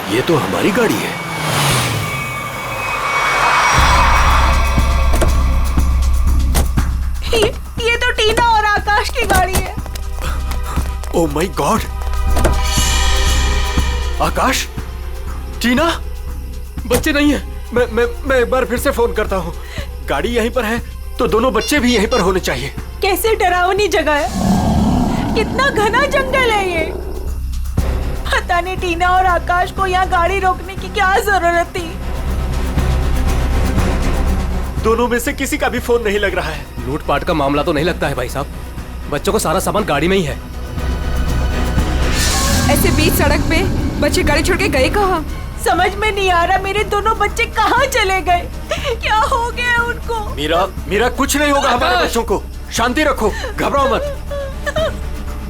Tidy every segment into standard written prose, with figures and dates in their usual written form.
ये तो हमारी गाड़ी है। ये तो टीना और आकाश की गाड़ी है। Oh my God! आकाश, टीना, बच्चे नहीं है। मैं एक बार फिर से फोन करता हूँ। गाड़ी यहीं पर है तो दोनों बच्चे भी यहीं पर होने चाहिए। कैसे डरावनी जगह है, कितना घना जंगल है ये। पता नहीं टीना और आकाश को यहाँ गाड़ी रोकने की क्या जरूरत थी। दोनों में से किसी का भी फोन नहीं लग रहा है। लूटपाट का मामला तो नहीं लगता है भाई साहब। बच्चों को सारा सामान गाड़ी में ही है। ऐसे बीच सड़क पे बच्चे गाड़ी छोड़ के गए कहाँ? समझ में नहीं आ रहा मेरे दोनों बच्चे कहाँ चले गए, क्या हो गया उनको। मीरा कुछ नहीं होगा हमारे बच्चों को। शांति रखो, घबराओ मत।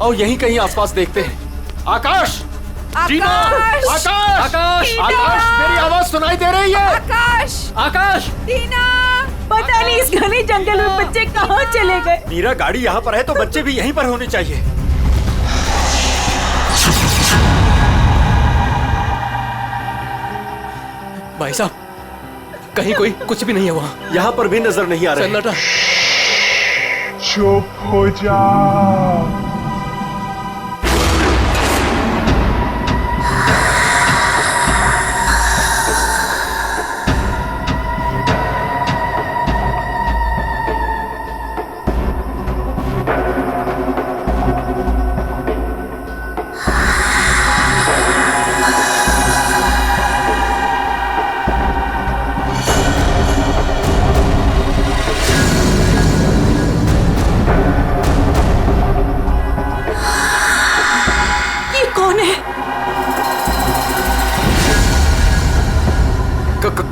और यहीं कहीं आसपास देखते हैं। आकाश, टीना, आकाश, आकाश, आकाश, मेरी आवाज सुनाई दे रही है? आकाश, आकाश, टीना, पता नहीं इस घने जंगल में बच्चे कहाँ चले गए। मीरा, गाड़ी यहाँ पर है तो बच्चे भी यहीं पर होने चाहिए। भाई साहब, कहीं कोई कुछ भी नहीं है वहाँ। यहाँ पर भी नजर नहीं आ रहा है। सन्नाटा। चुप हो जा।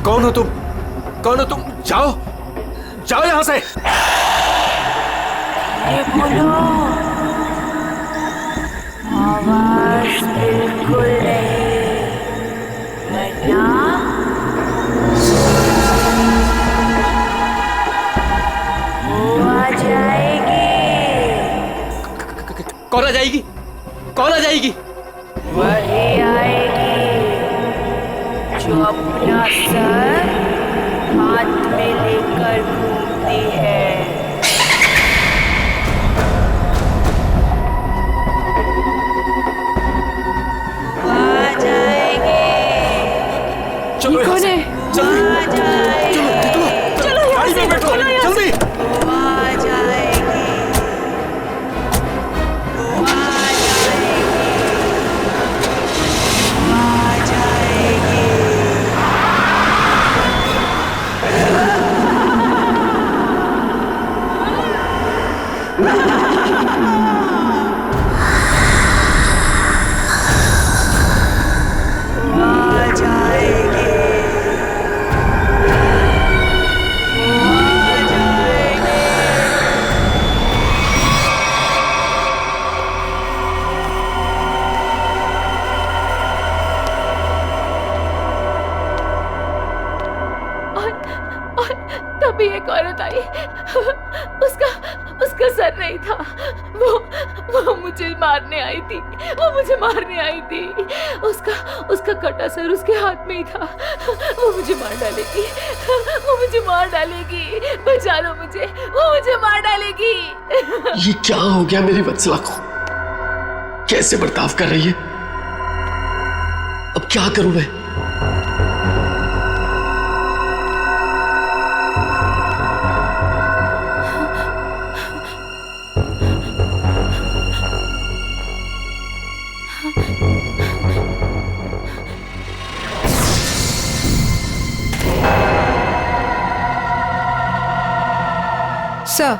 कौन हो तुम? कौन हो तुम? जाओ, जाओ यहाँ से। बोलो, आवाज बिल्कुल नहीं, वरना वो आ जाएगी। कौन आ जाएगी? कौन आ जाएगी? वही आएगी जो अपना सर हाथ में लेकर घूमती है। वो आ जाएगी। चलो यहाँ कौन से, है? जल्दी, आ जाएगी। चलो, गाड़ी में बैठो, जल्दी। वो आ जाएगी। वो आ जाएगी। वो आ जाएगी। आ जाएगी। आ जाएगी। और तभी एक औरत आई। उसका सर नहीं था। वो मुझे मारने आई थी। वो मुझे मारने आई थी। उसका कटा सर उसके हाथ में ही था। वो मुझे मार डालेगी। वो मुझे मार डालेगी। बचा लो मुझे। वो मुझे मार डालेगी। ये क्या हो गया मेरी वत्सला को? कैसे बर्ताव कर रही है? अब क्या करूं मैं? सर,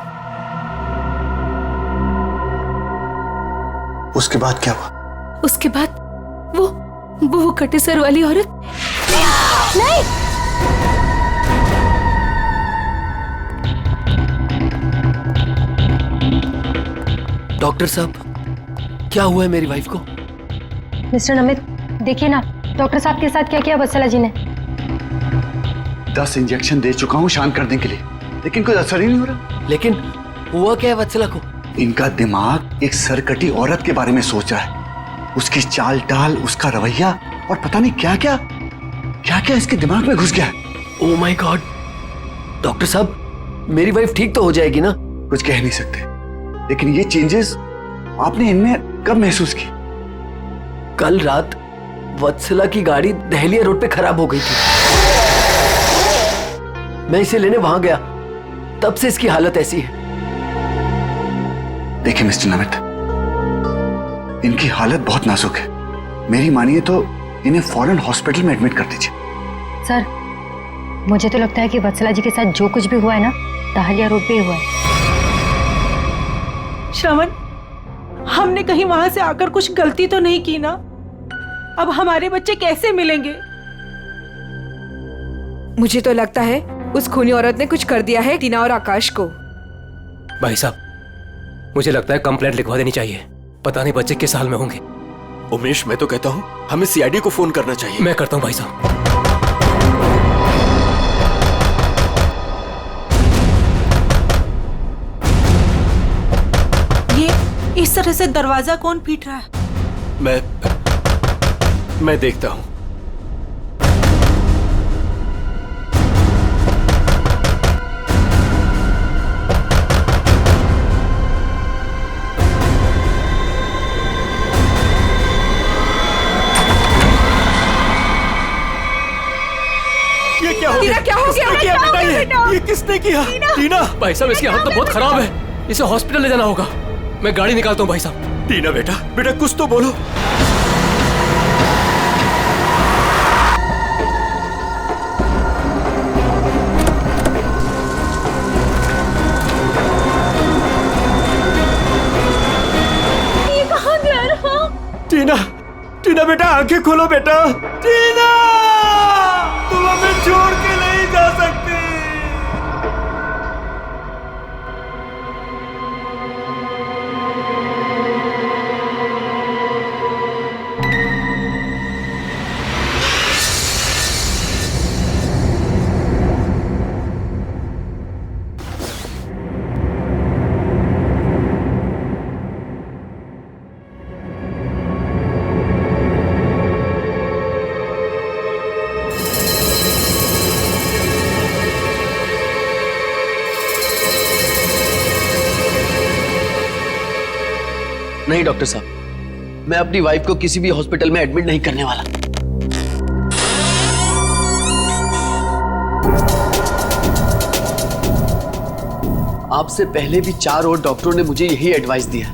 उसके बाद क्या हुआ? उसके बाद वो कटे सर वाली औरत। नहीं, डॉक्टर साहब, क्या हुआ है मेरी वाइफ को? मिस्टर नमित, देखिए ना डॉक्टर साहब के साथ क्या किया वत्सला जी ने। 10 इंजेक्शन दे चुका हूं शांत करने के लिए, लेकिन कोई असर ही नहीं हो रहा। लेकिन हुआ क्या है वत्सला को? इनका दिमाग एक सरकटी औरत के बारे में सोच रहा है। उसकी चाल डाल, उसका रवैया और पता नहीं क्या क्या इसके दिमाग में घुस गया है। ओह माय गॉड, डॉक्टर साहब मेरी वाइफ ठीक तो हो जाएगी ना? कुछ कह नहीं सकते, लेकिन ये चेंजेस आपने इनमें कब महसूस की? कल रात वत्सला की गाड़ी दहलिया रोड पे खराब हो गई थी। मैं इसे लेने वहां गया, तब से इसकी हालत ऐसी है। देखिए मिस्टर नमित, इनकी हालत बहुत नाजुक है। मेरी मानिए तो इन्हें फौरन हॉस्पिटल में एडमिट कर दीजिए। सर, मुझे तो लगता है कि वत्सला जी के साथ जो कुछ भी हुआ है ना, दहलिया रोड पे ही हुआ है। श्रवण, हमने कहीं वहां से आकर कुछ गलती तो नहीं की ना? अब हमारे बच्चे कैसे मिलेंगे? मुझे तो लगता है उस खूनी औरत ने कुछ कर दिया है टीना और आकाश को। भाई साहब, मुझे लगता है कंप्लेंट लिखवा देनी चाहिए। पता नहीं बच्चे किस हाल में होंगे। उमेश, मैं तो कहता हूँ हमें सीआईडी को फोन करना चाहिए। मैं करता हूँ भाई साहब। ये इस तरह से दरवाजा कौन पीट रहा है? मैं देखता हूँ। ये क्या हो गया? क्या हो गया? किसने किया बेटा? ये किसने किया? टीना! भाई साहब इसकी हालत तो बहुत खराब है, इसे हॉस्पिटल ले जाना होगा। मैं गाड़ी निकालता हूँ भाई साहब। टीना बेटा कुछ तो बोलो। ये कहाँ जा रहा? टीना बेटा, आंखें खोलो बेटा। टीना, तुम हमें छोड़ के नहीं जा सकती। नहीं डॉक्टर साहब, मैं अपनी वाइफ को किसी भी हॉस्पिटल में एडमिट नहीं करने वाला। आपसे पहले भी 4 और डॉक्टरों ने मुझे यही एडवाइस दिया।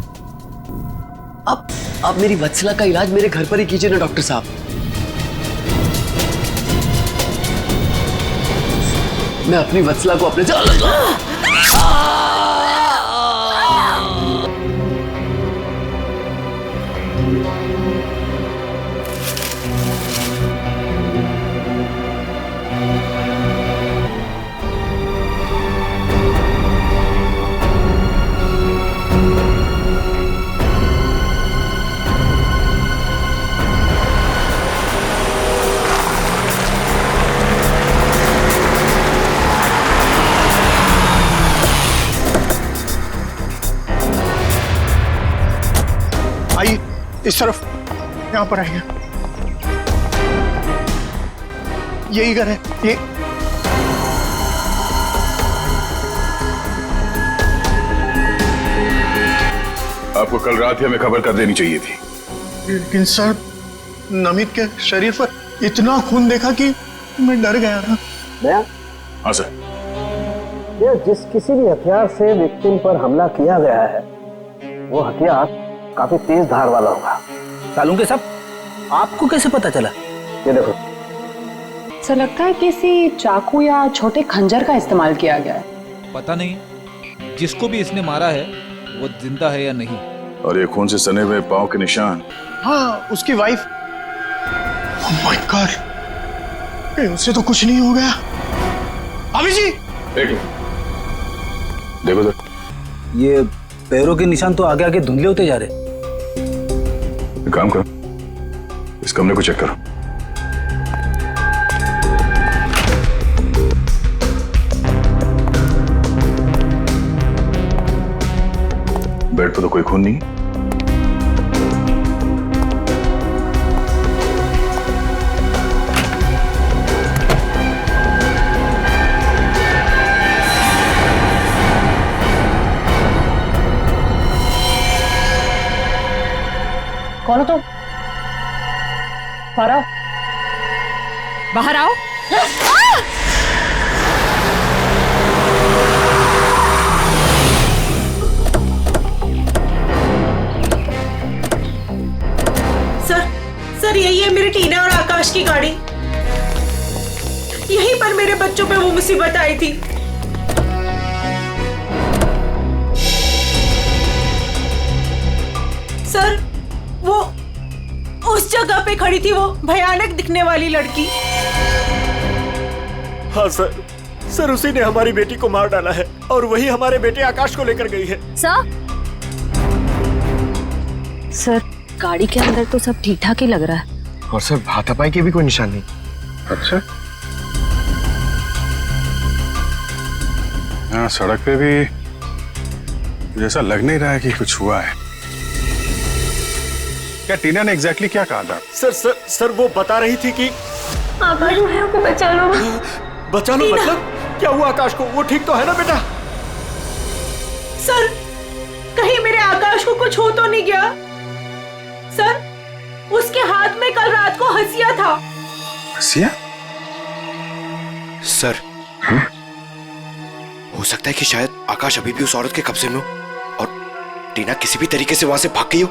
अब मेरी वत्सला का इलाज मेरे घर पर ही कीजिए ना डॉक्टर साहब। मैं अपनी वत्सला को अपने आइए इस तरफ, यहाँ पर आइए। यही घर है ये। आपको कल रात ही हमें खबर कर देनी चाहिए थी। लेकिन सर, नमित के शरीर पर इतना खून देखा कि मैं डर गया था। हाँ सर। जिस किसी भी हथियार से विक्टिम पर हमला किया गया है, वो हथियार काफी तेज धार वाला होगा। सालुंके साहब, आपको कैसे पता चला? ये देखो। सर, लगता है किसी चाकू या छोटे खंजर का इस्तेमाल किया गया है। पता नहीं जिसको भी इसने मारा है वो जिंदा है या नहीं। और ये खून से सने हुए पांव के निशान। हाँ, उसकी वाइफ। ओह माय गॉड, कहीं उससे तो कुछ नहीं हो गया। अभी जी देखो सर, ये पैरों के निशान तो आगे आगे धुंधले होते जा रहे। एक काम करो, इस कमरे को चेक करो। बेड पर तो कोई खून नहीं। कौन हो तुम? बाहर आओ। बाहर आओ। सर यही है मेरी टीना और आकाश की गाड़ी। यहीं पर मेरे बच्चों पे वो मुसीबत आई थी। सर वो उस जगह पे खड़ी थी वो भयानक दिखने वाली लड़की। हाँ सर उसी ने हमारी बेटी को मार डाला है और वही हमारे बेटे आकाश को लेकर गई है। सर गाड़ी के अंदर तो सब ठीक ठाक ही लग रहा है। और सर हाथापाई के भी कोई निशान नहीं। अच्छा, हाँ सड़क पे भी जैसा लग नहीं रहा है कि कुछ हुआ है। क्या टीना ने एग्जैक्टली क्या कहा था? सर वो बता रही थी कि आकाश भाइयों को बचा लो। बचा लो मतलब क्या हुआ आकाश को? वो ठीक तो है ना बेटा? सर कहीं मेरे आकाश को कुछ हो तो नहीं गया? सर उसके हाथ में कल रात को हंसिया था। हंसिया? सर हो सकता है कि शायद आकाश अभी भी उस औरत के कब्जे में हो और टीना किसी भी तरीके से वहां से भाग गई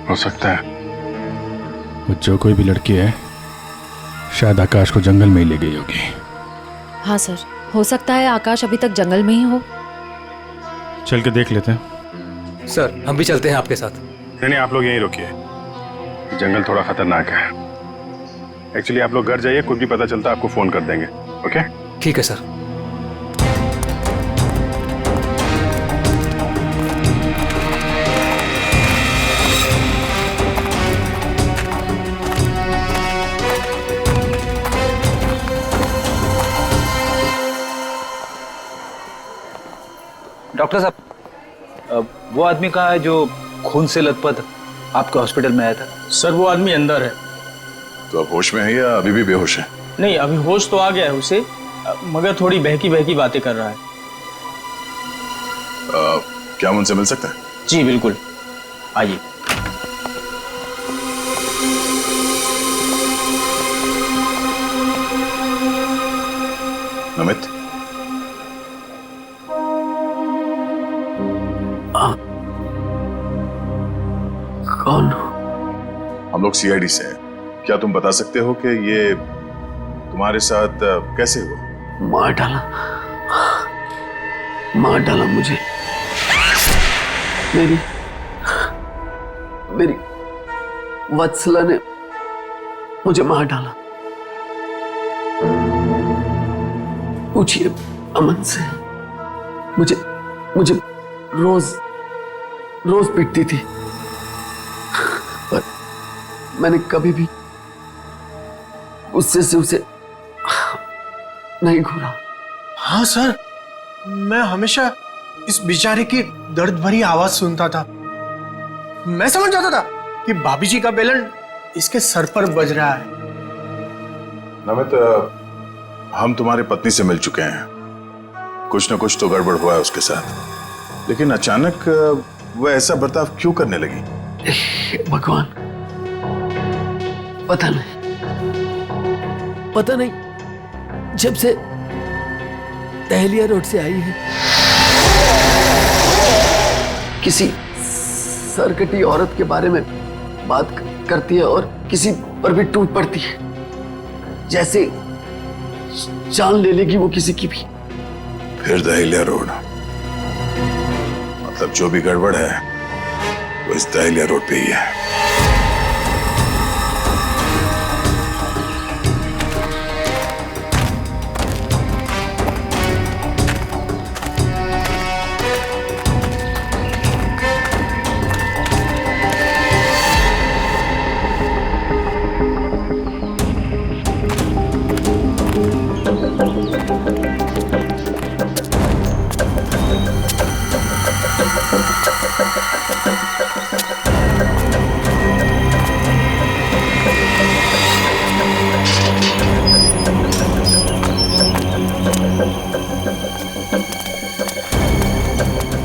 हो सकता है वो जो कोई भी लड़की है शायद आकाश को जंगल में ही ले गई होगी। हाँ सर, हो सकता है आकाश अभी तक जंगल में ही हो। चल के देख लेते हैं। सर हम भी चलते हैं आपके साथ। नहीं आप लोग यहीं रुकिए, जंगल थोड़ा खतरनाक है। एक्चुअली आप लोग घर जाइए, कुछ भी पता चलता आपको फोन कर देंगे। ओके ठीक है सर। डॉक्टर साहब, वो आदमी कहाँ है जो खून से लथपथ आपके हॉस्पिटल में आया था? सर वो आदमी अंदर है। तो अब होश में है या अभी भी बेहोश है? नहीं अभी होश तो आ गया है उसे, मगर थोड़ी बहकी बहकी बातें कर रहा है। क्या हम उनसे मिल सकते हैं? जी बिल्कुल, आइए। नमित, कौन? हम लोग सीआईडी से हैं। क्या तुम बता सकते हो कि ये तुम्हारे साथ कैसे हुआ? मार डाला मुझे। मेरी वत्सला ने मुझे मार डाला। पूछिए अमन से, मुझे रोज पीटती थी, पर मैंने कभी भी गुस्से से उसे नहीं घूरा। हाँ सर, मैं हमेशा इस बेचारे की दर्द भरी आवाज सुनता था। मैं समझ जाता था कि भाभी जी का बेलन इसके सर पर बज रहा है। नमित, हम तुम्हारी पत्नी से मिल चुके हैं। कुछ न कुछ तो गड़बड़ हुआ है उसके साथ, लेकिन अचानक वह ऐसा बर्ताव क्यों करने लगी? भगवान, पता नहीं जब से दहलिया रोड से आई है, किसी सरकटी औरत के बारे में बात करती है और किसी पर भी टूट पड़ती है, जैसे जान ले लेगी वो किसी की भी। फिर दहलिया रोड, मतलब जो भी गड़बड़ है वो इस दहलिया रोड पे ही है।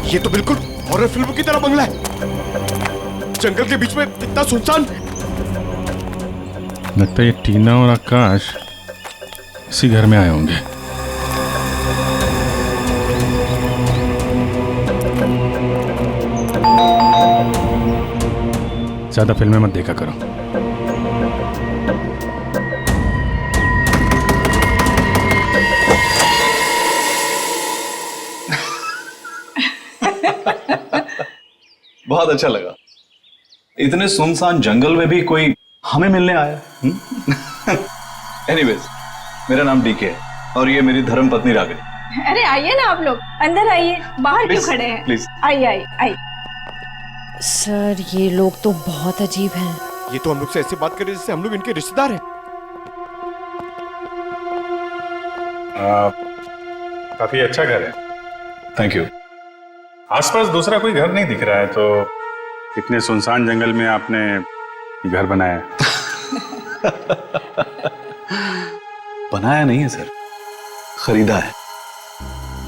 ये तो बिल्कुल हॉरर फिल्म की तरह बंगला है। जंगल के बीच में इतना सुनसान। लगता है ये टीना और आकाश इसी घर में आए होंगे। ज्यादा फिल्में मत देखा करो। बहुत अच्छा लगा। इतने सुनसान जंगल में भी कोई हमें मिलने आया। एनीवेज, मेरा नाम डीके है और ये मेरी धर्म पत्नी रागिनी। अरे आइए ना आप लोग, अंदर आइए, बाहर क्यों खड़े हैं? प्लीज आइए आइए आइए। सर ये लोग तो बहुत अजीब हैं। ये तो हम लोग से ऐसे बात कर रहे जैसे हम लोग इनके रिश्तेदार हैं। काफी अच्छा घर है। Thank you. आसपास दूसरा कोई घर नहीं दिख रहा है, तो इतने सुनसान जंगल में आपने ये घर बनाया है? बनाया नहीं है सर, खरीदा है।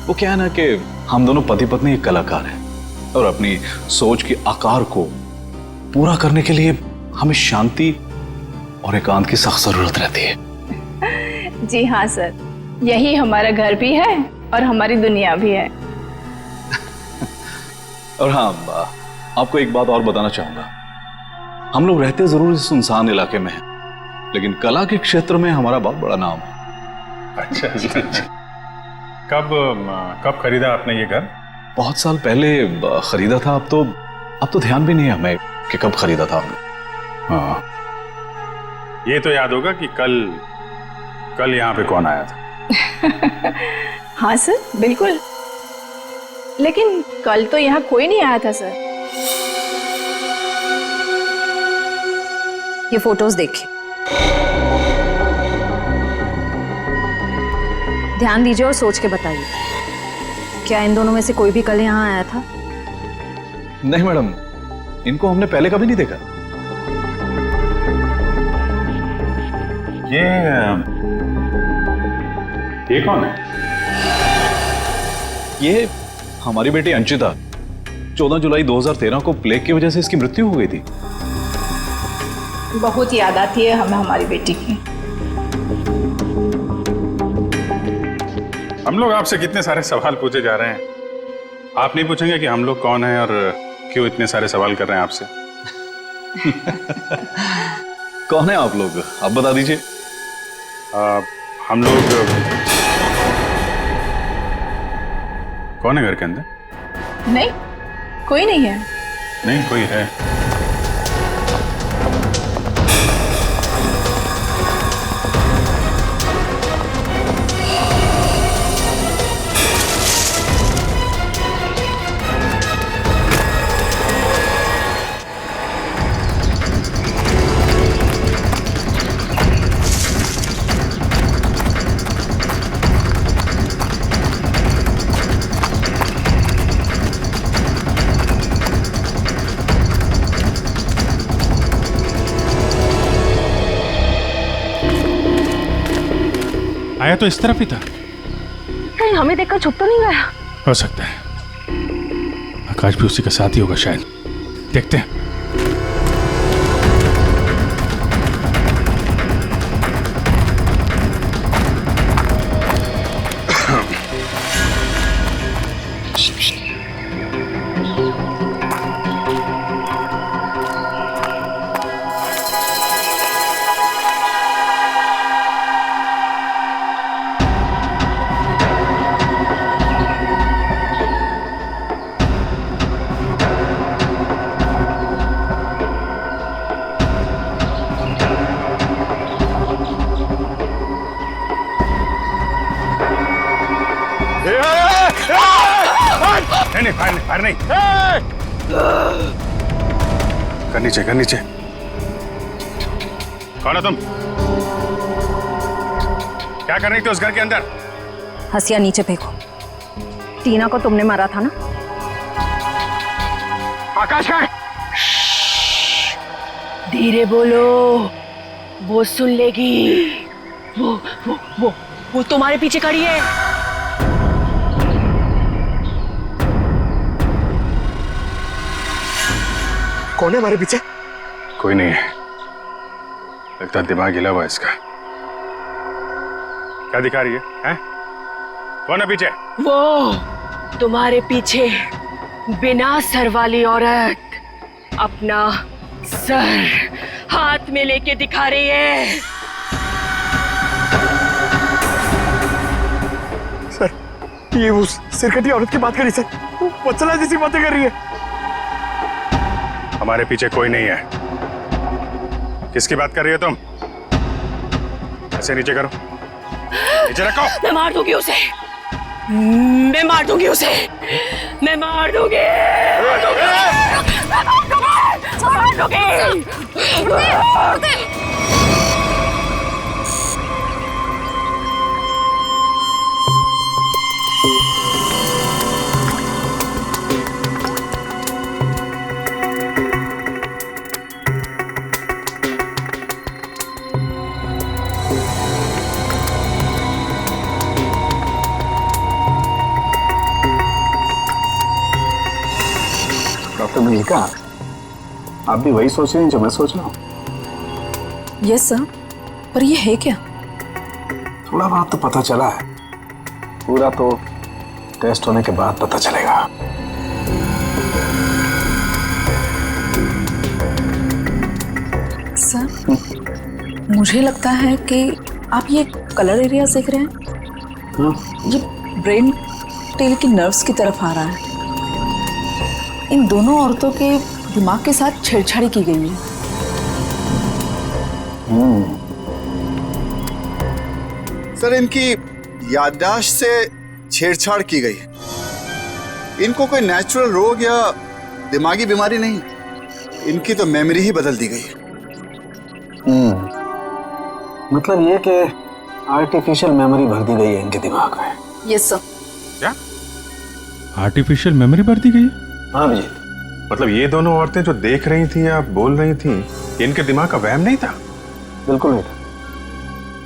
वो क्या है ना कि हम दोनों पति पत्नी एक कलाकार हैं और अपनी सोच के आकार को पूरा करने के लिए हमें शांति और एकांत की सख्त जरूरत रहती है। जी हाँ सर, यही हमारा घर भी है और हमारी दुनिया भी है। और हाँ, आपको एक बात और बताना चाहूंगा। हम लोग रहते जरूर इस सुनसान इलाके में हैं, लेकिन कला के क्षेत्र में हमारा बहुत बड़ा नाम है। अच्छा, अच्छा। कब खरीदा आपने ये घर? बहुत साल पहले खरीदा था। अब तो ध्यान भी नहीं है हमें कि कब खरीदा था हमने। हाँ, ये तो याद होगा कि कल यहाँ पे कौन आया था। हाँ सर, बिल्कुल। लेकिन कल तो यहाँ कोई नहीं आया था सर। ये फोटोज देखिए, ध्यान दीजिए और सोच के बताइए, क्या इन दोनों में से कोई भी कल यहाँ आया था? नहीं मैडम, इनको हमने पहले कभी नहीं देखा। ये कौन है? ये हमारी बेटी अंशिता। 14 जुलाई 2013 को प्लेग की वजह से इसकी मृत्यु हो गई थी। बहुत याद आती है हमें हमारी बेटी की। हम लोग आपसे कितने सारे सवाल पूछे जा रहे हैं, आप नहीं पूछेंगे कि हम लोग कौन हैं और क्यों इतने सारे सवाल कर रहे हैं आपसे? कौन है आप लोग, आप बता दीजिए। हम लोग कौन है घर के अंदर? नहीं, कोई नहीं है। नहीं, कोई है। आया तो इस तरफ ही था। कहीं हमें देखकर छुप तो नहीं गया? हो सकता है, आकाश भी उसी का साथी होगा शायद। देखते हैं। नहीं, फायर नहीं। कर नीचे। कौन हो तुम? क्या कर रही थी उस घर के अंदर? हसिया नीचे फेंको। टीना को तुमने मारा था ना? आकाश का है। धीरे बोलो, वो सुन लेगी। वो तुम्हारे पीछे खड़ी है। कौन है हमारे पीछे? कोई नहीं है, लगता दिमाग हिला हुआ इसका। क्या दिखा रही है? कौन है पीछे? वो तुम्हारे पीछे बिना सर वाली औरत अपना सर हाथ में लेके दिखा रही है। सर, ये उस सिरकटी औरत की बात कर रही सर, वत्सला जैसी बातें कर रही है। हमारे पीछे कोई नहीं है। किसकी बात कर रही हो तुम? ऐसे नीचे करो, नीचे रखो। मैं मार दूंगी उसे, मैं मार दूंगी उसे, मैं मार दूंगी, मार दूंगी। डॉक्टर मल्लिका, आप भी वही सोच रहे हैं जो मैं सोच रहा हूँ? यस सर, पर ये है क्या? थोड़ा बहुत तो पता चला है, पूरा तो टेस्ट होने के बाद पता चलेगा। सर, मुझे लगता है कि आप ये कलर एरिया देख रहे हैं, ये ब्रेन टेल की नर्व्स की तरफ आ रहा है। इन दोनों औरतों के दिमाग के साथ छेड़छाड़ी की गई है। सर, इनकी याददाश्त से छेड़छाड़ की गई है। इनको कोई नेचुरल रोग या दिमागी बीमारी नहीं, इनकी तो मेमोरी ही बदल दी गई है। मतलब ये कि आर्टिफिशियल मेमोरी भर दी गई है इनके दिमाग में। Yes sir. क्या आर्टिफिशियल मेमोरी भर दी गई है? हाँ जी। मतलब ये दोनों औरतें जो देख रही थी या बोल रही थी, इनके दिमाग का वहम नहीं था? बिल्कुल नहीं था।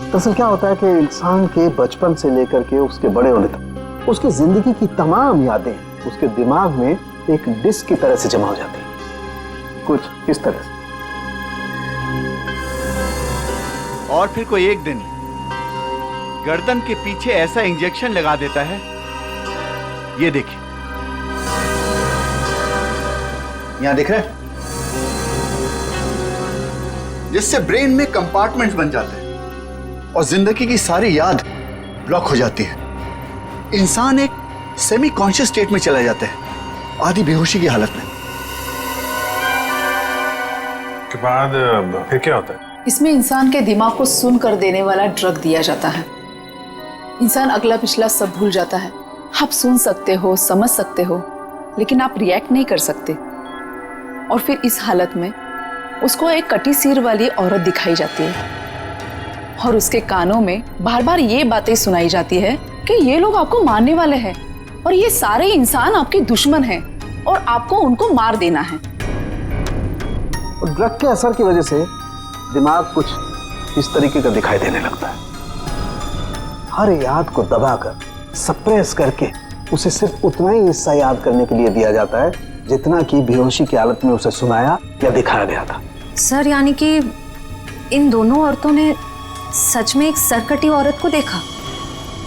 दरअसल क्या होता है कि इंसान के बचपन से लेकर के उसके बड़े होने तक उसकी जिंदगी की तमाम यादें उसके दिमाग में एक डिस्क की तरह से जमा हो जाती है, कुछ इस तरह से। और फिर कोई एक दिन गर्दन के पीछे ऐसा इंजेक्शन लगा देता है, ये देखिए, यहां दिख रहा है, जिससे ब्रेन में कंपार्टमेंट्स बन जाते हैं और जिंदगी की सारी याद ब्लॉक हो जाती है। इंसान एक सेमी कॉन्शियस स्टेट में चला जाता है, आधी बेहोशी की हालत में। के बाद फिर क्या होता है? इसमें इंसान के दिमाग को सुन कर देने वाला ड्रग दिया जाता है। इंसान अगला पिछला सब भूल जाता है। आप सुन सकते हो, समझ सकते हो, लेकिन आप रिएक्ट नहीं कर सकते। और फिर इस हालत में उसको एक कटी सिर वाली औरत दिखाई जाती है और उसके कानों में बार बार ये बातें सुनाई जाती है कि ये लोग आपको मारने वाले हैं और ये सारे इंसान आपके दुश्मन हैं और आपको उनको मार देना है। और ड्रग के असर की वजह से दिमाग कुछ इस तरीके का दिखाई देने लगता है। हर याद को दबाकर, सप्रेस करके उसे सिर्फ उतना ही हिस्सा याद करने के लिए दिया जाता है जितना कि बेहोशी की हालत में उसे सुनाया या दिखाया गया था। सर, यानी कि इन दोनों औरतों ने सच में एक सरकटी औरत को देखा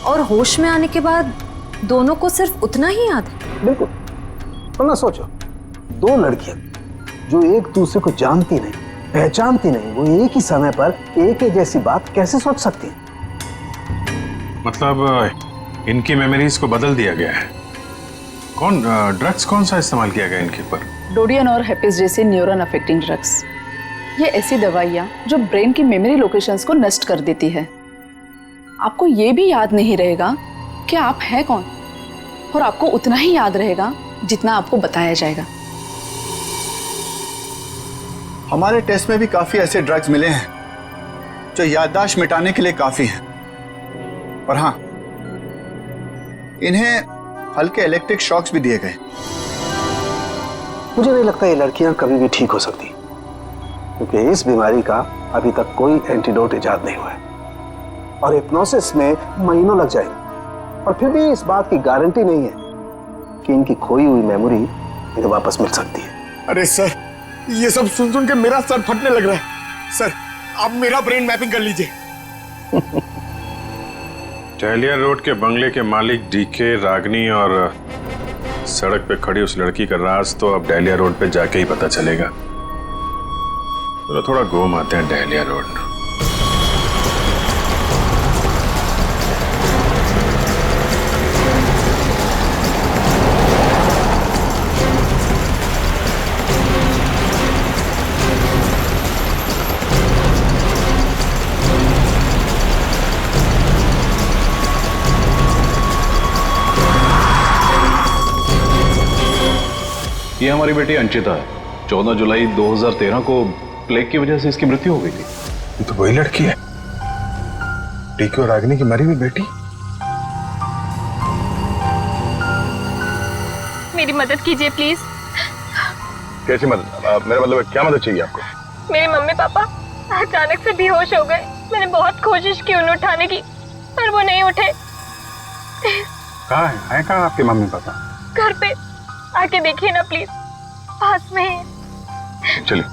और होश में आने के बाद दोनों को सिर्फ उतना ही याद है। बिल्कुल। वरना सोचो, दो लड़कियां जो एक दूसरे को जानती नहीं, पहचानती नहीं, वो एक ही समय पर एक ही जैसी बात कैसे सोच सकती हैं? मतलब इनकी मेमोरीज को बदल दिया गया है। ड्रग्स कौन सा इस्तेमाल किया गया इनके ऊपर? डोडियन और हेपिस जैसे न्यूरॉन अफेक्टिंग ड्रग्स। ये ऐसी दवाइयाँ जो ब्रेन की मेमोरी लोकेशंस को नष्ट कर देती है। आपको ये भी याद नहीं रहेगा कि आप हैं कौन, और आपको उतना ही याद रहेगा जितना आपको बताया जाएगा। हमारे टेस्ट में भी काफी ऐसे ड्रग्स मिले हैं जो याददाश्त मिटाने के लिए काफी हैं। और हाँ, इन्हें हल्के इलेक्ट्रिक शॉक्स भी दिए गए। मुझे नहीं लगता ये लड़कियां कभी भी ठीक हो सकती, क्योंकि इस बीमारी का अभी तक कोई एंटीडोट इजाद नहीं हुआ है और हिप्नोसिस में महीनों लग जाएंगे। और फिर भी इस बात की गारंटी नहीं है कि इनकी खोई हुई मेमोरी इन्हें वापस मिल सकती है। अरे सर, ये सब सुन सुन के मेरा सर फटने लग रहा है। सर आप मेरा ब्रेन मैपिंग कर लीजिए। टहलिया रोड के बंगले के मालिक डीके, रागनी और सड़क पे खड़ी उस लड़की का राज तो अब डहलिया रोड पे जाके ही पता चलेगा। तो थोड़ा घूम आते हैं डहलिया रोड। ये हमारी बेटी अंचिता है। 14 जुलाई 2013 को प्लेग की वजह से इसकी मृत्यु हो गई थी। ये तो वही लड़की है, डीके और रागिनी की मरी हुई बेटी। मेरी मदद कीजिए प्लीज। कैसी मदद? मेरा मतलब क्या मदद चाहिए आपको? मेरे मम्मी पापा अचानक से बेहोश हो गए। मैंने बहुत कोशिश की उन्हें उठाने की, पर वो नहीं उठे। कहाँ है कहाँ आपके मम्मी पापा? घर पे आके देखिए ना प्लीज, पास में है। चलिए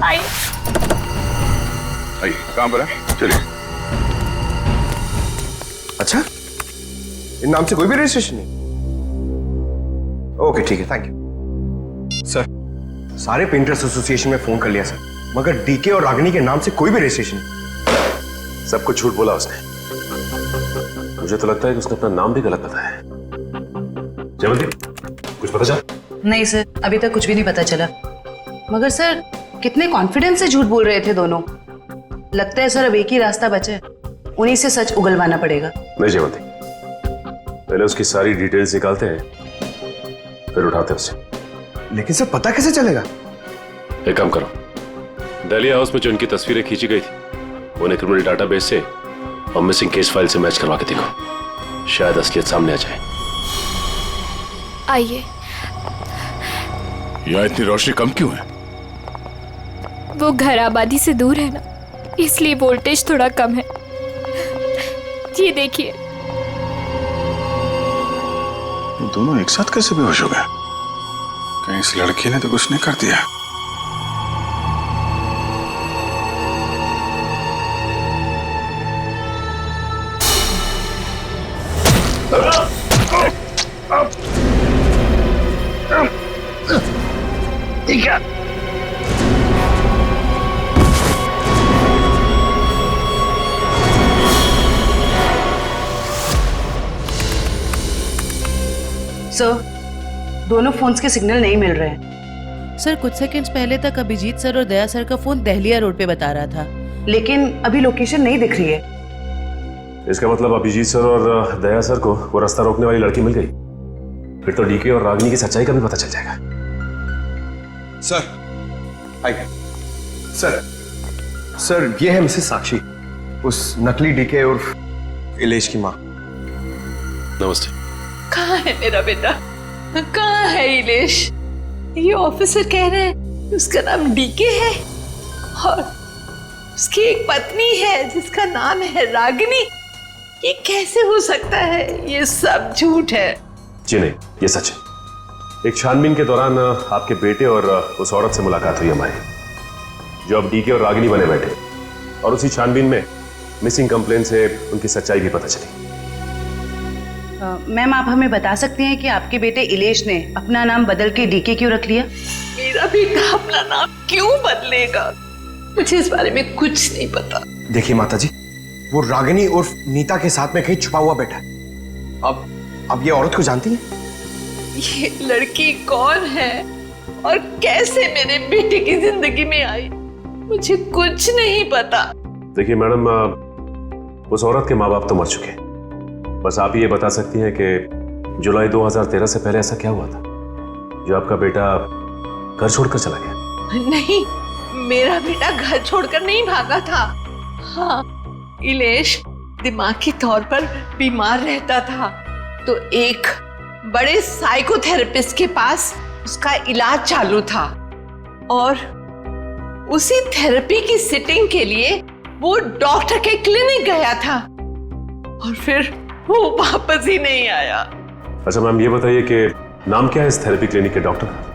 आइए आइए, कहाँ पर है? चलिए। अच्छा, इन नाम से कोई भी रजिस्ट्रेशन नहीं? ओके ठीक है, थैंक यू सर। सारे पेंटर्स एसोसिएशन में फोन कर लिया सर, मगर डीके और रागिनी के नाम से कोई भी रजिस्ट्रेशन नहीं। सब कुछ झूठ बोला उसने। मुझे तो लगता है कि उसने अपना नाम भी गलत बताया है। जयवंती, कुछ पता चला? नहीं सर, अभी तक कुछ भी नहीं पता चला। मगर सर कितने कॉन्फिडेंस से झूठ बोल रहे थे दोनों। लगता है सर अब एक ही रास्ता बचा है, उन्हीं से सच उगलवाना पड़ेगा। नहीं जयवंती, पहले उसकी सारी डिटेल्स निकालते हैं, फिर उठाते हैं उसे। लेकिन सर पता कैसे चलेगा? एक काम करो, डहलिया हाउस में जो उनकी तस्वीरें खींची गई थी उन्हें क्रिमिनल डाटाबेस से और मिसिंग केस फाइल से मैच करवा के देखो, शायद असलियत सामने आ जाए। आइए। यहाँ इतनी रोशनी कम क्यों है? वो घर आबादी से दूर है ना, इसलिए वोल्टेज थोड़ा कम है। ये देखिए। दोनों एक साथ कैसे बेहोश हो गए? कहीं इस लड़की ने तो कुछ नहीं कर दिया? ठीक है। सर, दोनों फोन्स के सिग्नल नहीं मिल रहे हैं। सर कुछ सेकंड्स पहले तक अभिजीत सर और दया सर का फोन दहलिया रोड पे बता रहा था, लेकिन अभी लोकेशन नहीं दिख रही है। इसका मतलब अभिजीत सर और दया सर को वो रास्ता रोकने वाली लड़की मिल गई। फिर तो डीके और रागिनी की सच्चाई का भी पता चल जाएगा। सर आइए। सर ये है मिसेस साक्षी, उस नकली डीके और इलेश की माँ। नमस्ते। कहाँ है मेरा बेटा? कहाँ है इलेश? ये ऑफिसर कह रहे हैं उसका नाम डीके है और उसकी एक पत्नी है जिसका नाम है रागिनी। ये कैसे हो सकता है? ये सब झूठ है। जी नहीं, ये सच है। एक छानबीन के दौरान आपके बेटे और उस औरत से मुलाकात हुई हमारी, जो अब डीके और रागिनी बने बैठे, और उसी छानबीन में मिसिंग कंप्लेंट से उनकी सच्चाई भी पता चली। मैम आप हमें बता सकते हैं कि आपके बेटे इलेश ने अपना नाम बदल के डीके क्यों रख लिया? मेरा बेटा अपना नाम क्यों बदलेगा? मुझे इस बारे में कुछ नहीं पता। देखिए माताजी, वो रागिनी उर्फ नीता के साथ में कहीं छुपा हुआ बैठा है। अब ये औरत को जानती है? ये लड़की कौन है और कैसे मेरे बेटे की जिंदगी में आई, मुझे कुछ नहीं पता। देखिए मैडम, उस औरत के माँ बाप तो मर चुके हैं। बस आप ये बता सकती हैं कि जुलाई 2013 से पहले ऐसा क्या हुआ था जो आपका बेटा घर छोड़कर चला गया? नहीं, मेरा बेटा घर छोड़कर नहीं भागा था। हाँ, इलेश दिमागी तौर पर बीमार रहता था, तो एक बड़े साइकोथेरेपिस्ट के पास उसका इलाज चालू था और उसी थेरेपी की सिटिंग के लिए वो डॉक्टर के क्लिनिक गया था और फिर वो वापस ही नहीं आया। अच्छा मैम, ये बताइए कि नाम क्या है इस थेरेपी क्लिनिक के डॉक्टर का?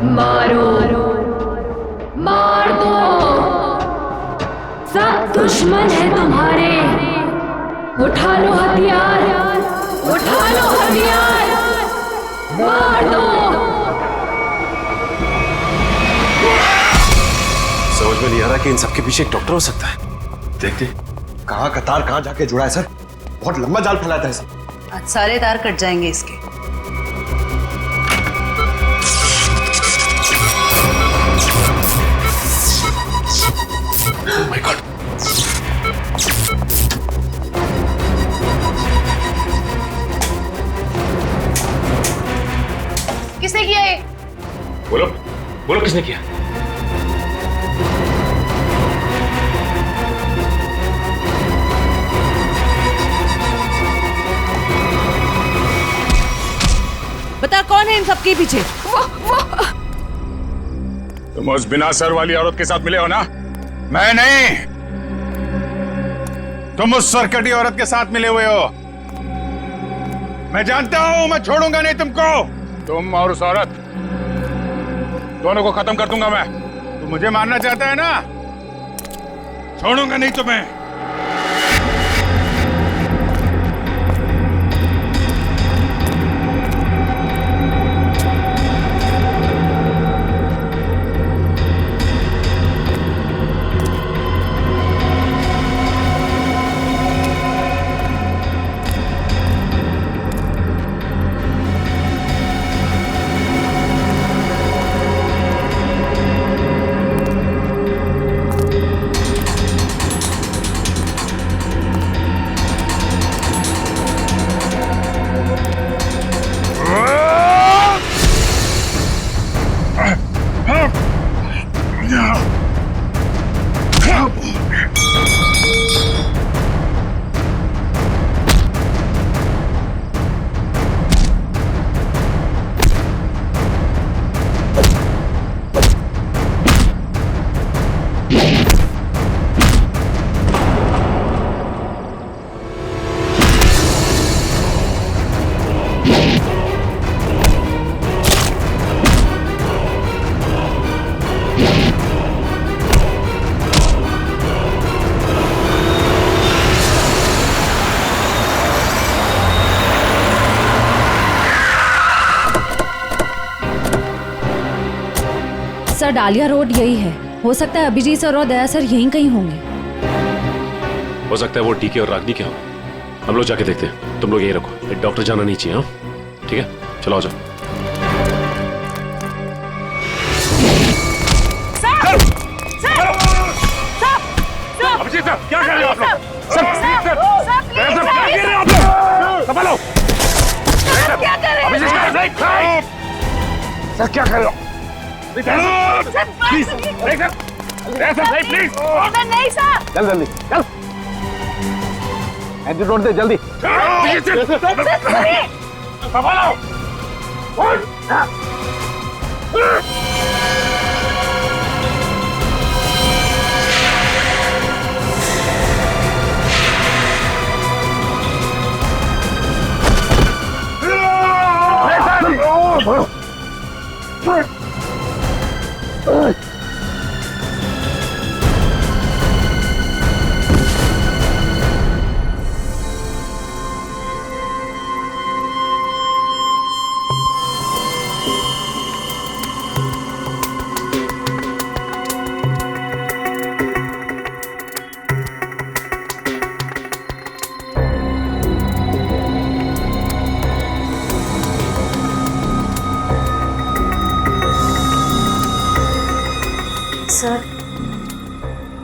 मारो, मार दो, सब दुश्मन है तुम्हारे। उठा लो हथियार, उठा लो हथियार, मार दो। समझ में नहीं आ रहा कि इन सबके पीछे एक डॉक्टर हो सकता है। देखते कहाँ का तार कहाँ जाके जुड़ा है सर। बहुत लंबा जाल फैलाता है सर। आज सारे तार कट जाएंगे इसके। Oh my God. किसने किया ये? बोलो बोलो किसने किया? बता कौन है इन सबके पीछे? तुम उस बिना सर वाली औरत के साथ मिले हो ना? मैं नहीं, तुम उस सरकटी औरत के साथ मिले हुए हो। मैं जानता हूं, मैं छोड़ूंगा नहीं तुमको। तुम और उस औरत दोनों को खत्म कर दूंगा मैं। तुम मुझे मारना चाहता है ना? छोड़ूंगा नहीं तुम्हें। सर डालिया रोड यही है। हो सकता है अभिजीत सर और दया सर यहीं कहीं होंगे। हो सकता है वो डीके और रागनी क्या हो। हम लोग जाके देखते हैं, तुम लोग यहीं रखो। एक डॉक्टर जाना नहीं चाहिए। हाँ ठीक है, चलो आ जाओ। अभिजीत सर, क्या कर रहे हो आप लोग? सर क्या कर रहे हो आप लोग? संभालो। क्या कर रहे हो? अभिजीत सर, क्या कर रहे हो? प्लीज नहीं सर। चल जल्दी चल, एंटीडोट दे जल्दी। संभालो।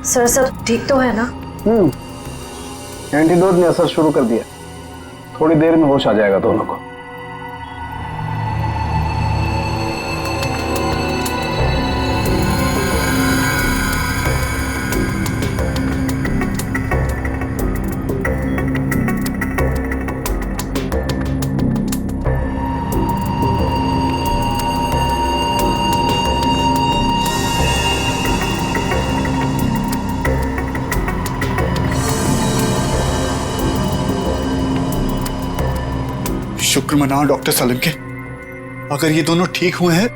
सर सब ठीक तो है ना? एंटीडोट ने असर शुरू कर दिया। थोड़ी देर में होश आ जाएगा दोनों को। शुक्र मनाओ डॉक्टर सलीम के, अगर ये दोनों ठीक हुए हैं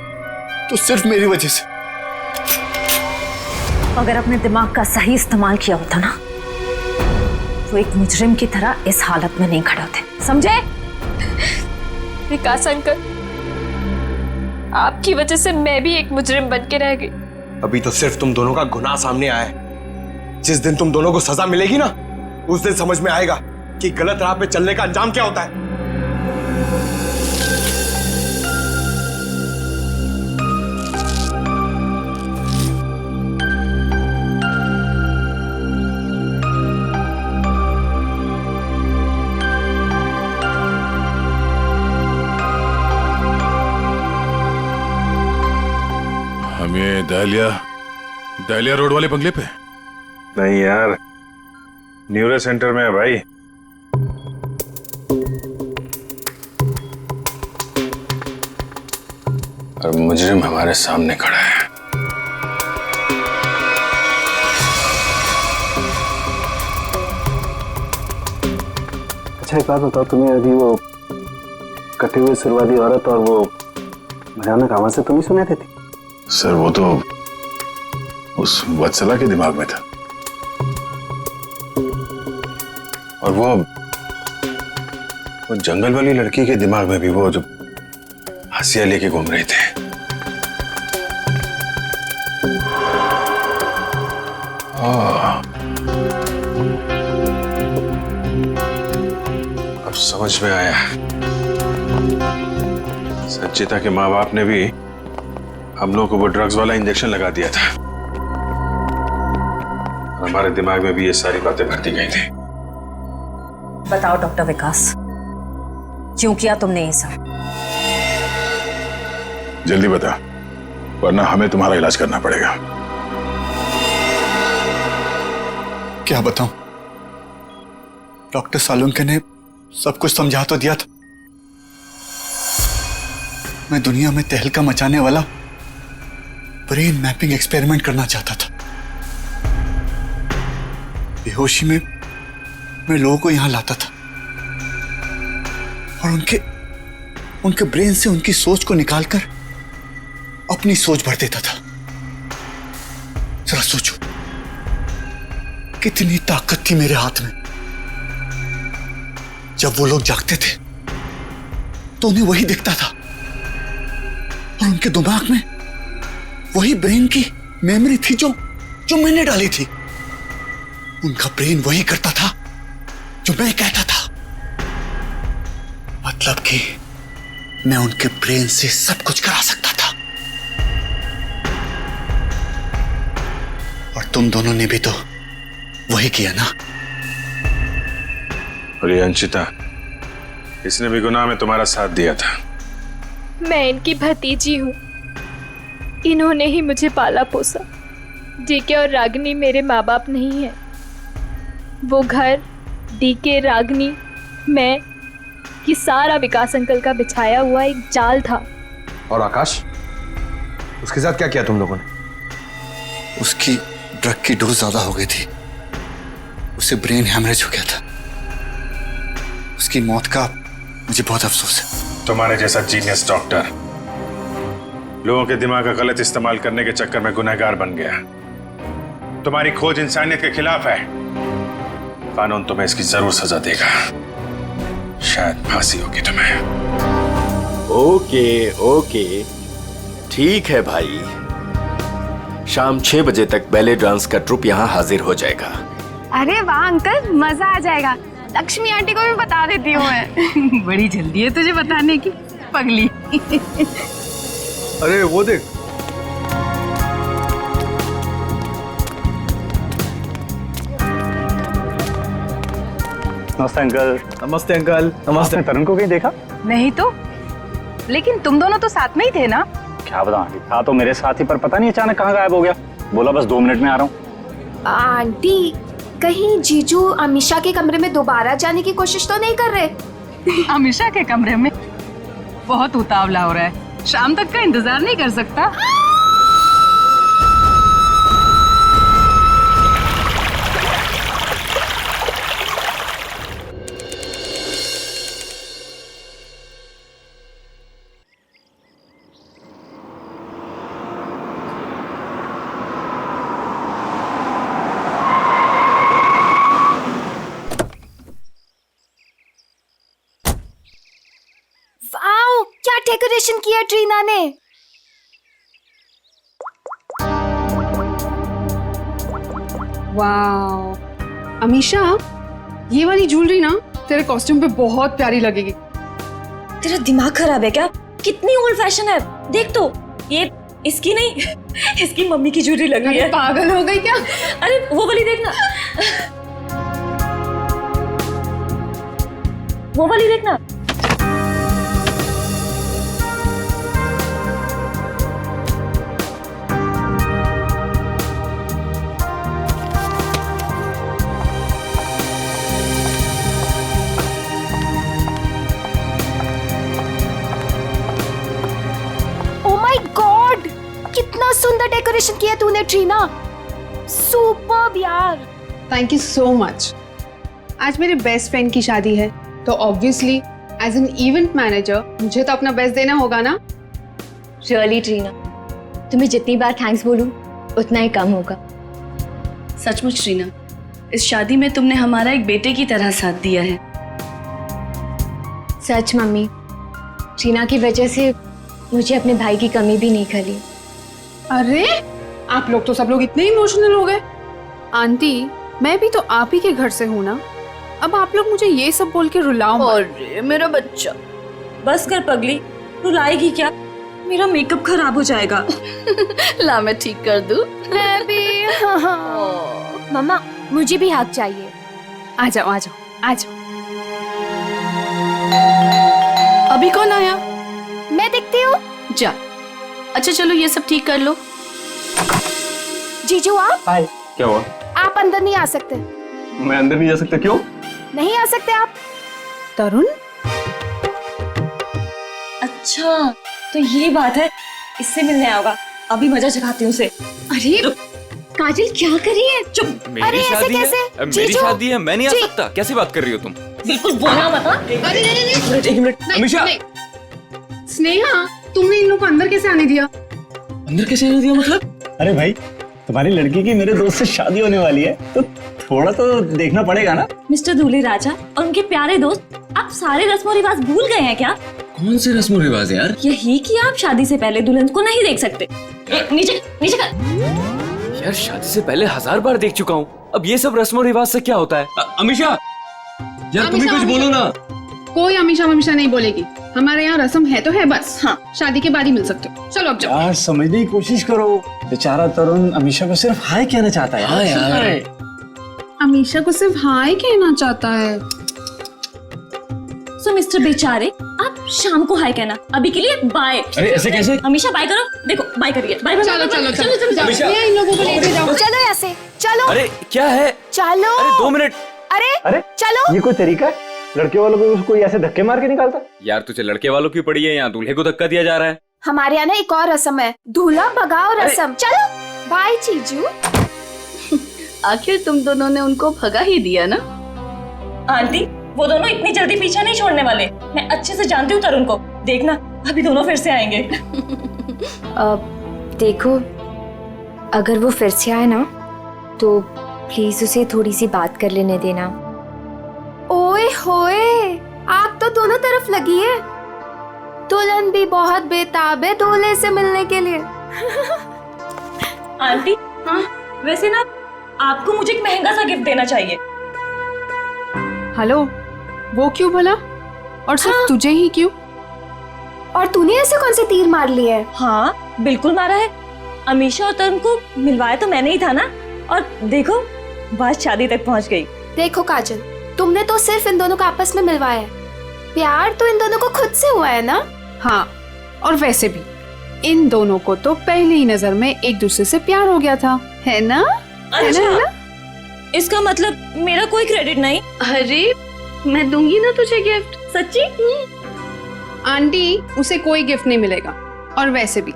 तो सिर्फ मेरी वजह से। अगर अपने दिमाग का सही इस्तेमाल किया होता ना, तो एक मुजरिम की तरह इस हालत में नहीं खड़े होते, समझे? विकास अंकल, आपकी वजह से मैं भी एक मुजरिम बन के रह गई। अभी तो सिर्फ तुम दोनों का गुनाह सामने आया है। जिस दिन तुम दोनों को सजा मिलेगी ना, उस दिन समझ में आएगा कि गलत राह पे चलने का अंजाम क्या होता है। हम ये दहलिया रोड वाले बंगले पे? नहीं यार, न्यूरो सेंटर में है भाई। और मुजरिम हमारे सामने खड़ा है। अच्छा एक बात बताओ, तुम्हें अभी वो कटे हुए सिर वाली औरत और वो भयानक आवाज से तुम ही सुनाई देती? सर वो तो उस वत्सला के दिमाग में था, और वो जंगल वाली लड़की के दिमाग में भी वो जो हंसिया लेके घूम रहे थे। अब समझ में आया, संचिता के माँ बाप ने भी हम लोग को वो ड्रग्स वाला इंजेक्शन लगा दिया था। हमारे दिमाग में भी ये सारी बातें भरती गई थी। बताओ डॉक्टर विकास, क्यों किया तुमने ये सब? जल्दी बता, वरना हमें तुम्हारा इलाज करना पड़ेगा। क्या बताऊं? डॉक्टर सालुंके ने सब कुछ समझा तो दिया था। मैं दुनिया में तहलका मचाने वाला ब्रेन मैपिंग एक्सपेरिमेंट करना चाहता था। बेहोशी में मैं लोगों को यहां लाता था और उनके ब्रेन से उनकी सोच को निकालकर अपनी सोच भर देता था। जरा सोचो, कितनी ताकत थी मेरे हाथ में। जब वो लोग जागते थे तो उन्हें वही दिखता था, और उनके दिमाग में वही ब्रेन की मेमोरी थी जो मैंने डाली थी। उनका ब्रेन वही करता था जो मैं कहता था। मतलब कि मैं उनके ब्रेन से सब कुछ करा सकता था। और तुम दोनों ने भी तो वही किया ना? और ये अंशिता, इसने भी गुनाह में तुम्हारा साथ दिया था। मैं इनकी भतीजी हूँ, इन्होंने ही मुझे पाला पोसा। डीके और रागिनी मेरे माँ बाप नहीं है। वो घर, डीके, रागिनी, मैं, ये सारा विकास अंकल का बिछाया हुआ एक जाल था। और आकाश, उसके साथ क्या किया तुम लोगों ने? उसकी ड्रग की डोज ज्यादा हो गई थी, उसे ब्रेन हैमरेज हो गया था। उसकी मौत का मुझे बहुत अफसोस है। तुम्हारे जैसा जीनियस डॉक्टर लोगों के दिमाग का गलत इस्तेमाल करने के चक्कर में गुनहगार बन गया। तुम्हारी खोज इंसानियत के खिलाफ है। कानून तुम्हें इसकी जरूर सजा देगा। शायद फांसी होगी तुम्हें। ओके, ठीक है भाई। शाम 6 बजे तक बैले डांस का ट्रुप यहाँ हाजिर हो जाएगा। अरे वाह अंकल, मजा आ जाएगा। लक्ष्मी आंटी को भी बता देती हूँ मैं। बड़ी जल्दी है तुझे बताने की, पगली। अरे वो देख, नमस्ते अंकल। नमस्ते अंकल। नमस्ते। तरुण को कहीं देखा? नहीं तो, लेकिन तुम दोनों तो साथ में ही थे ना? क्या बताऊं, था तो मेरे साथ ही, पर पता नहीं अचानक कहाँ गायब हो गया। बोला बस 2 मिनट में आ रहा हूँ। आंटी, कहीं जीजू अमीषा के कमरे में दोबारा जाने की कोशिश तो नहीं कर रहे? अमीषा के कमरे में? बहुत उतावला हो रहा है, शाम तक का इंतजार नहीं कर सकता। ट्रीना ने। वाह अमीशा, ये वाली ज्वेलरी ना तेरे कॉस्ट्यूम पे बहुत प्यारी लगेगी। तेरा दिमाग खराब है क्या? कितनी ओल्ड फैशन है, देख तो ये इसकी नहीं इसकी मम्मी की ज्वेलरी लग रही है। पागल हो गई क्या? अरे वो वाली देखना, वो वाली देखना। कितना सुंदर डेकोरेशन किया तूने ट्रीना, सुपर्ब यार। Thank you so much. आज मेरे बेस्ट फ्रेंड की शादी है तो obviously as an event manager मुझे तो अपना बेस्ट देना होगा ना। रियली ट्रीना, तुम्हें जितनी बार थैंक्स बोलूं उतना ही कम होगा। सचमुच ट्रीना, इस शादी में तुमने हमारा एक बेटे की तरह साथ दिया है। सच मम्मी, ट्रीना की वजह से मुझे अपने भाई की कमी भी नहीं खली। अरे आप लोग तो सब लोग इतने इमोशनल हो गए। आंटी, मैं भी तो आप ही के घर से हूँ ना, अब आप लोग मुझे ये सब बोल के रुलाओ मत। अरे मेरा बच्चा, बस कर पगली, रुलाएगी क्या? मेरा मेकअप खराब हो जाएगा। ला मैं ठीक कर दूं। मैं भी। हाँ। मम्मा मुझे भी हाथ चाहिए। आ जाओ आ जाओ आ जाओ। अभी कौन आया? मैं देखती हूँ। जा। अच्छा चलो ये सब ठीक कर लो। जीजू आप? हाय। क्या हुआ? आप अंदर नहीं आ सकते। मैं अंदर नहीं जा सकता, क्यों? नहीं आ सकते आप। तरुण? अच्छा तो ये बात है, इससे मिलने आओगा। अभी मजा चखाती हूँ उसे। अरे काजल क्या कर रही है? चुप। मेरी शादी है, मेरी शादी है, मैं नहीं आ सकता। कैसी बात कर रही हो तुम? बिल्कुल बोलना मत। अरे नहीं, एक मिनट अमीशा। स्नेहा, तुमने इन लोग को अंदर कैसे आने दिया? अंदर कैसे आने दिया मतलब? अरे भाई, तुम्हारी लड़की की मेरे दोस्त से शादी होने वाली है तो थोड़ा तो देखना पड़ेगा ना। मिस्टर दूल्हे राजा और उनके प्यारे दोस्त, आप सारे रस्म और रिवाज भूल गए हैं क्या? कौन से रस्म और रिवाज यार? यही कि आप शादी से पहले दुल्हन को नहीं देख सकते। नीचे नीचे कर। यार शादी से पहले 1000 बार देख चुका हूँ, अब ये सब रस्म और रिवाज से क्या होता है? अमीशा यार तुम ही कुछ बोलो ना। कोई अमीशा अमीशा नहीं बोलेगी। हमारे यहाँ रस्म है तो है बस। हाँ, शादी के बाद ही मिल सकते हो। चलो अब जाओ। यार समझने की कोशिश करो, बेचारा तरुण अमीशा को सिर्फ हाय कहना चाहता है। हाँ यार, अमीशा को सिर्फ हाय कहना चाहता है। सो मिस्टर बेचारे, आप शाम को हाय कहना, अभी के लिए बाय। अरे ऐसे कैसे? हमेशा बाय करो, देखो बाय करिए। Bye bye. चलो चलो चलो चलो, इन लोगों को लेके जाओ। चलो यहाँ से, चलो। अरे क्या है? चलो। अरे 2 मिनट। अरे चलो। ये कोई तरीका है? लड़के वालों को कोई ऐसे धक्के मार के निकालता? यार तुझे लड़के वालों की पड़ी है, यहाँ दूल्हे को धक्का दिया जा रहा है। हमारे यहाँ ना एक और रस्म है, दूल्हा भगाओ रस्म। चलो बाय जीजू। आखिर तुम दोनों ने उनको भगा ही दिया ना। आंटी, वो दोनों इतनी जल्दी पीछा नहीं छोड़ने वाले। मैं अच्छे से जानती हूँ तरुण को, देखना अभी दोनों फिर से आएंगे। देखो, अगर वो फिर से आए ना तो प्लीज उसे थोड़ी सी बात कर लेने देना। ओए होए, आग तो दोनों तरफ लगी है। दुल्हन भी बहुत बेताब है दूल्हे से मिलने के लिए। आंटी, हाँ वैसे ना आपको मुझे एक महंगा सा गिफ्ट देना चाहिए। हेलो, वो क्यों भला? और सिर्फ तुझे ही क्यों? और तूने ऐसे कौन से तीर मार लिए है? हाँ बिल्कुल मारा है। अमीशा और तरुण को मिलवाया तो मैंने ही था ना, और देखो बात शादी तक पहुंच गई। देखो काजल, तुमने तो सिर्फ इन दोनों को आपस में मिलवाया है, प्यार तो इन दोनों को खुद से हुआ है ना। हाँ, और वैसे भी इन दोनों को तो पहले ही नजर में एक दूसरे से प्यार हो गया था, है ना? अच्छा, है ना? इसका मतलब मेरा कोई क्रेडिट नहीं? अरे मैं दूंगी ना तुझे गिफ्ट। सच्ची? आंटी, उसे कोई गिफ्ट नहीं मिलेगा। और वैसे भी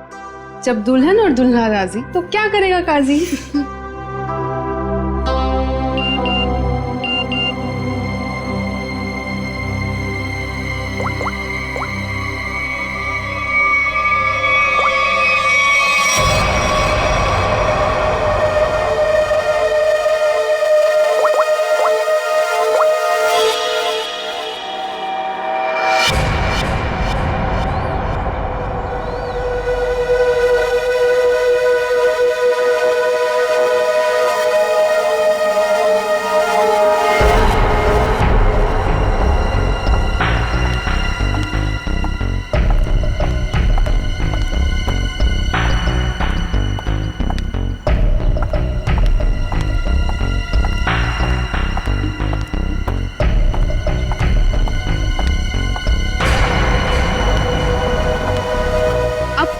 जब दुल्हन और दुल्हा राजी तो क्या करेगा काजी।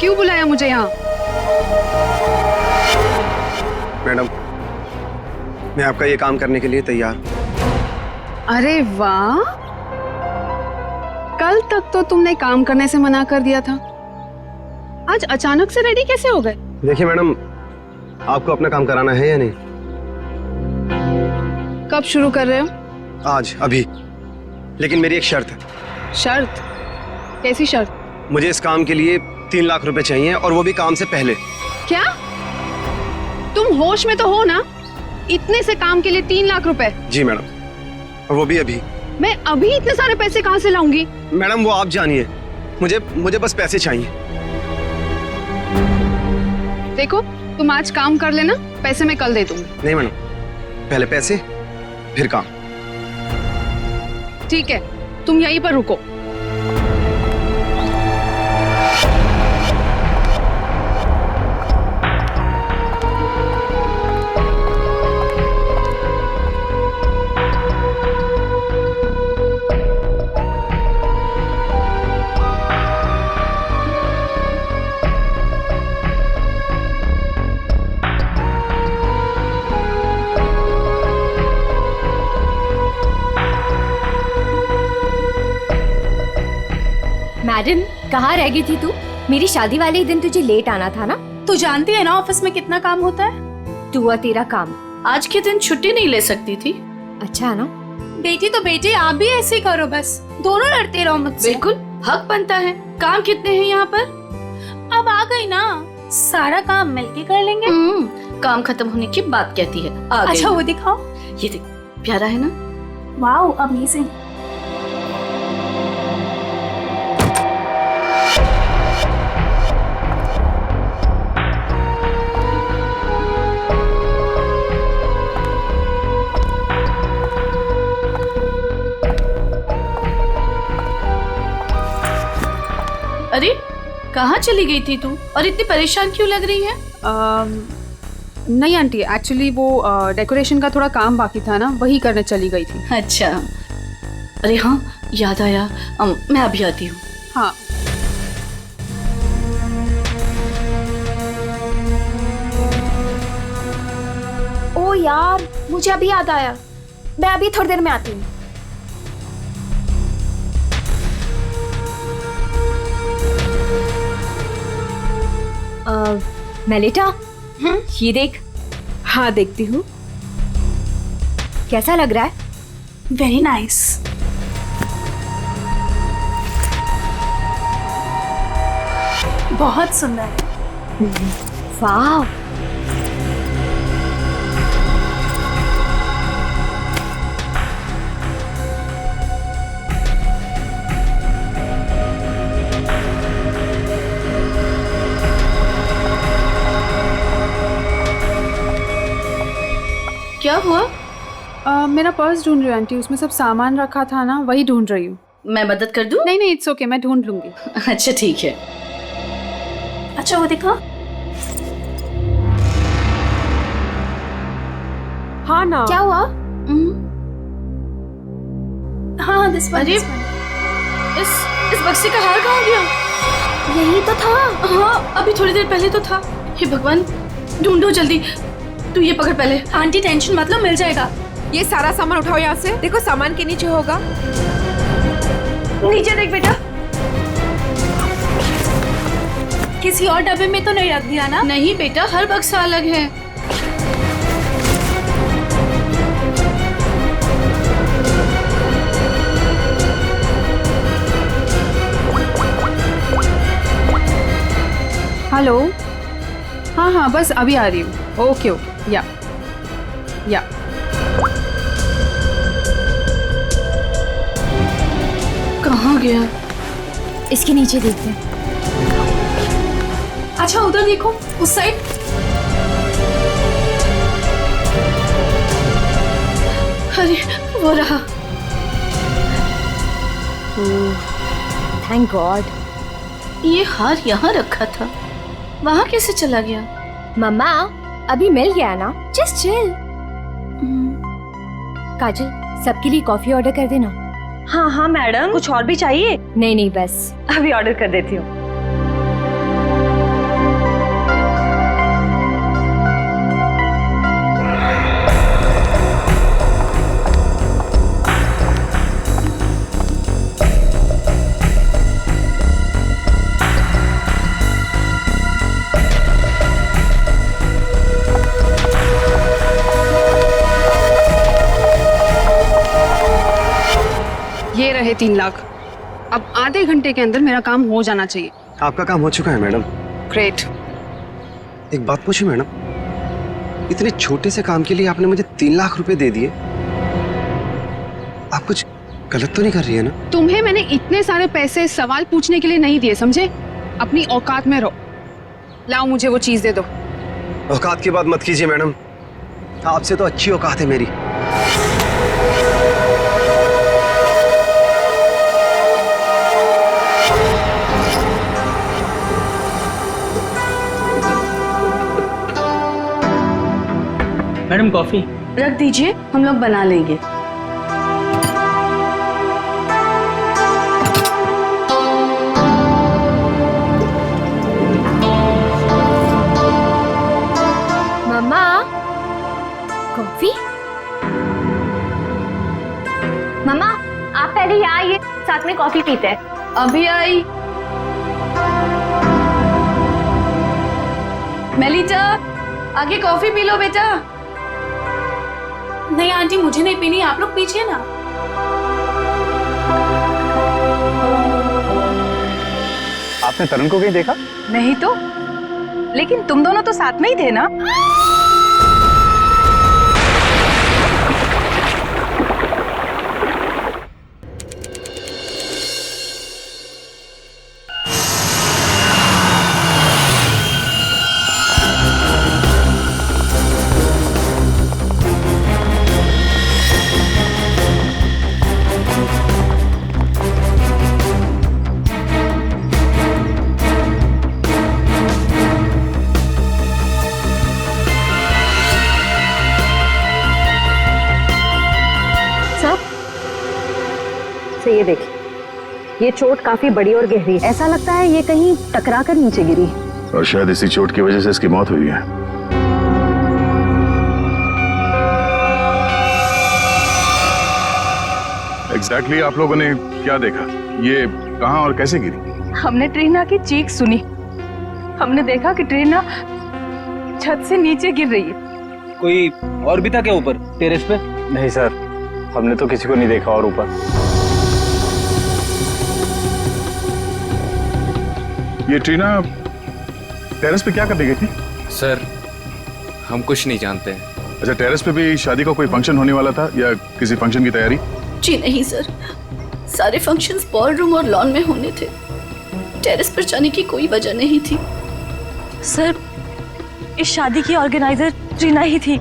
क्यों बुलाया मुझे यहाँ? मैडम, मैं आपका ये काम करने के लिए तैयार हूं। अरे वाह, कल तक तो तुमने काम करने से मना कर दिया था, आज अचानक से रेडी कैसे हो गए? देखिए मैडम, आपको अपना काम कराना है या नहीं? कब शुरू कर रहे हो? आज, अभी। लेकिन मेरी एक शर्त है। शर्त? कैसी शर्त? मुझे इस काम के लिए 3 लाख रुपए चाहिए, और वो भी काम से पहले। क्या? तुम होश में तो हो ना? इतने से काम के लिए 3 लाख रुपए? जी मैडम, और वो भी अभी। मैं अभी इतने सारे पैसे कहाँ से लाऊंगी? मैडम वो आप जानिए, मुझे बस पैसे चाहिए। देखो, तुम आज काम कर लेना, पैसे मैं कल दे दूंगी। नहीं मैडम, पहले पैसे फिर काम। ठीक है, तुम यहीं पर रुको। मैडम, कहाँ रह गई थी तू? मेरी शादी वाले ही दिन तुझे लेट आना था ना? तू जानती है ना ऑफिस में कितना काम होता है। तू और तेरा काम। आज के दिन छुट्टी नहीं ले सकती थी। अच्छा ना? बेटी तो बेटी, आप भी ऐसे ही करो, बस दोनों लड़ते रहो मुझसे। बिल्कुल हक बनता है। काम कितने हैं यहाँ पर? अब आ गई ना, सारा काम मिलके कर लेंगे। काम खत्म होने की बात कहती है। आ गई। अच्छा वो दिखाओ। ये देख, प्यारा है ना? Wow, amazing. अरे कहाँ चली गई थी तू, और इतनी परेशान क्यों लग रही है? नहीं आंटी, एक्चुअली वो डेकोरेशन का थोड़ा काम बाकी था ना, वही करने चली गई थी। अच्छा, अरे हाँ याद आया, मैं अभी आती हूँ। हाँ। ओ यार, मुझे अभी याद आया, मैं अभी थोड़ी देर में आती हूँ। मेलिटा, ये देख। हाँ देखती हूँ। कैसा लग रहा है? Very nice. बहुत सुंदर है। वाह। क्या हुआ? मेरा पर्स ढूंढ रही हूँ आंटी, उसमें सब सामान रखा था ना, वही ढूंढ रही हूँ। मैं मदद कर दूँ? नहीं नहीं, इट्स ओके, मैं ढूंढ लूंगी। अच्छा ठीक है। अच्छा वो देखो। हाँ ना। क्या हुआ? हाँ अरे इस बक्से का हार कहाँ गया? यही तो था। हाँ अभी थोड़ी देर पहले तो था। हे भगवान, ढूंढो जल्दी। तू ये पकड़ पहले। आंटी टेंशन मत लो, मिल जाएगा। ये सारा सामान उठाओ यहाँ से। देखो सामान के नीचे होगा। नीचे देख बेटा। किसी और डब्बे में तो नहीं रख दिया ना? नहीं बेटा, हर बक्सा अलग है। हेलो। हाँ हाँ, बस अभी आ रही हूँ। ओके ओके, या कहाँ गया? इसके नीचे देखते हैं। अच्छा उधर देखो, उस साइड। अरे वो रहा। Thank God. ये हार यहाँ रखा था, वहाँ कैसे चला गया? मम्मा, अभी मिल गया ना, जस्ट चिल। काजल, सबके लिए कॉफी ऑर्डर कर देना। हाँ हाँ मैडम, कुछ और भी चाहिए? नहीं नहीं, बस अभी ऑर्डर कर देती हूँ। है 3 लाख। अब आधे घंटे के अंदर मेरा काम हो जाना चाहिए। आपका काम हो चुका है मैडम। ग्रेट। एक बात पूछी मैडम, इतने छोटे से काम के लिए आपने मुझे 3 लाख रुपए दे दिए। आप कुछ गलत तो नहीं कर रही है ना? तुम्हें मैंने इतने सारे पैसे सवाल पूछने के लिए नहीं दिए, समझे? अपनी औकात में रहो। लाओ मुझे वो चीज दे दो। औकात की बात मत कीजिए मैडम, आपसे तो अच्छी औकात है मेरी। मैडम कॉफी रख दीजिए, हम लोग बना लेंगे। मम्मा, कॉफी? मम्मा, आप पहले यहाँ आइए, साथ में कॉफी पीते हैं। अभी आई। मेलिटा, आगे कॉफी पी लो बेटा। नहीं आंटी, मुझे नहीं पीनी, आप लोग पीजिए ना। आपने तरुण को कहीं देखा? नहीं तो, लेकिन तुम दोनों तो साथ में ही थे ना? से ये देखिए, ये चोट काफी बड़ी और गहरी है। ऐसा लगता है ये कहीं टकरा कर नीचे गिरी, और शायद इसी चोट की वजह से इसकी मौत हुई है। एग्जैक्टली आप लोगों ने क्या देखा? ये कहां और कैसे गिरी? हमने ट्रीना की चीख सुनी। हमने देखा कि ट्रीना छत से नीचे गिर रही है। कोई और भी था क्या ऊपर टेरेस पे? नहीं सर, हमने तो किसी को नहीं देखा और ऊपर। ये ट्रीना टेरेस पे क्या करने गई थी? सर, हम कुछ नहीं जानते हैं। अच्छा, टेरेस पे भी शादी का कोई फंक्शन होने वाला था या किसी फंक्शन की तैयारी? जी नहीं सर, सारे फंक्शंस बॉलरूम और लॉन में होने थे। टेरेस पर जाने की कोई वजह नहीं थी। सर, इस शादी की ऑर्गेनाइजर ट्रीना ही थी।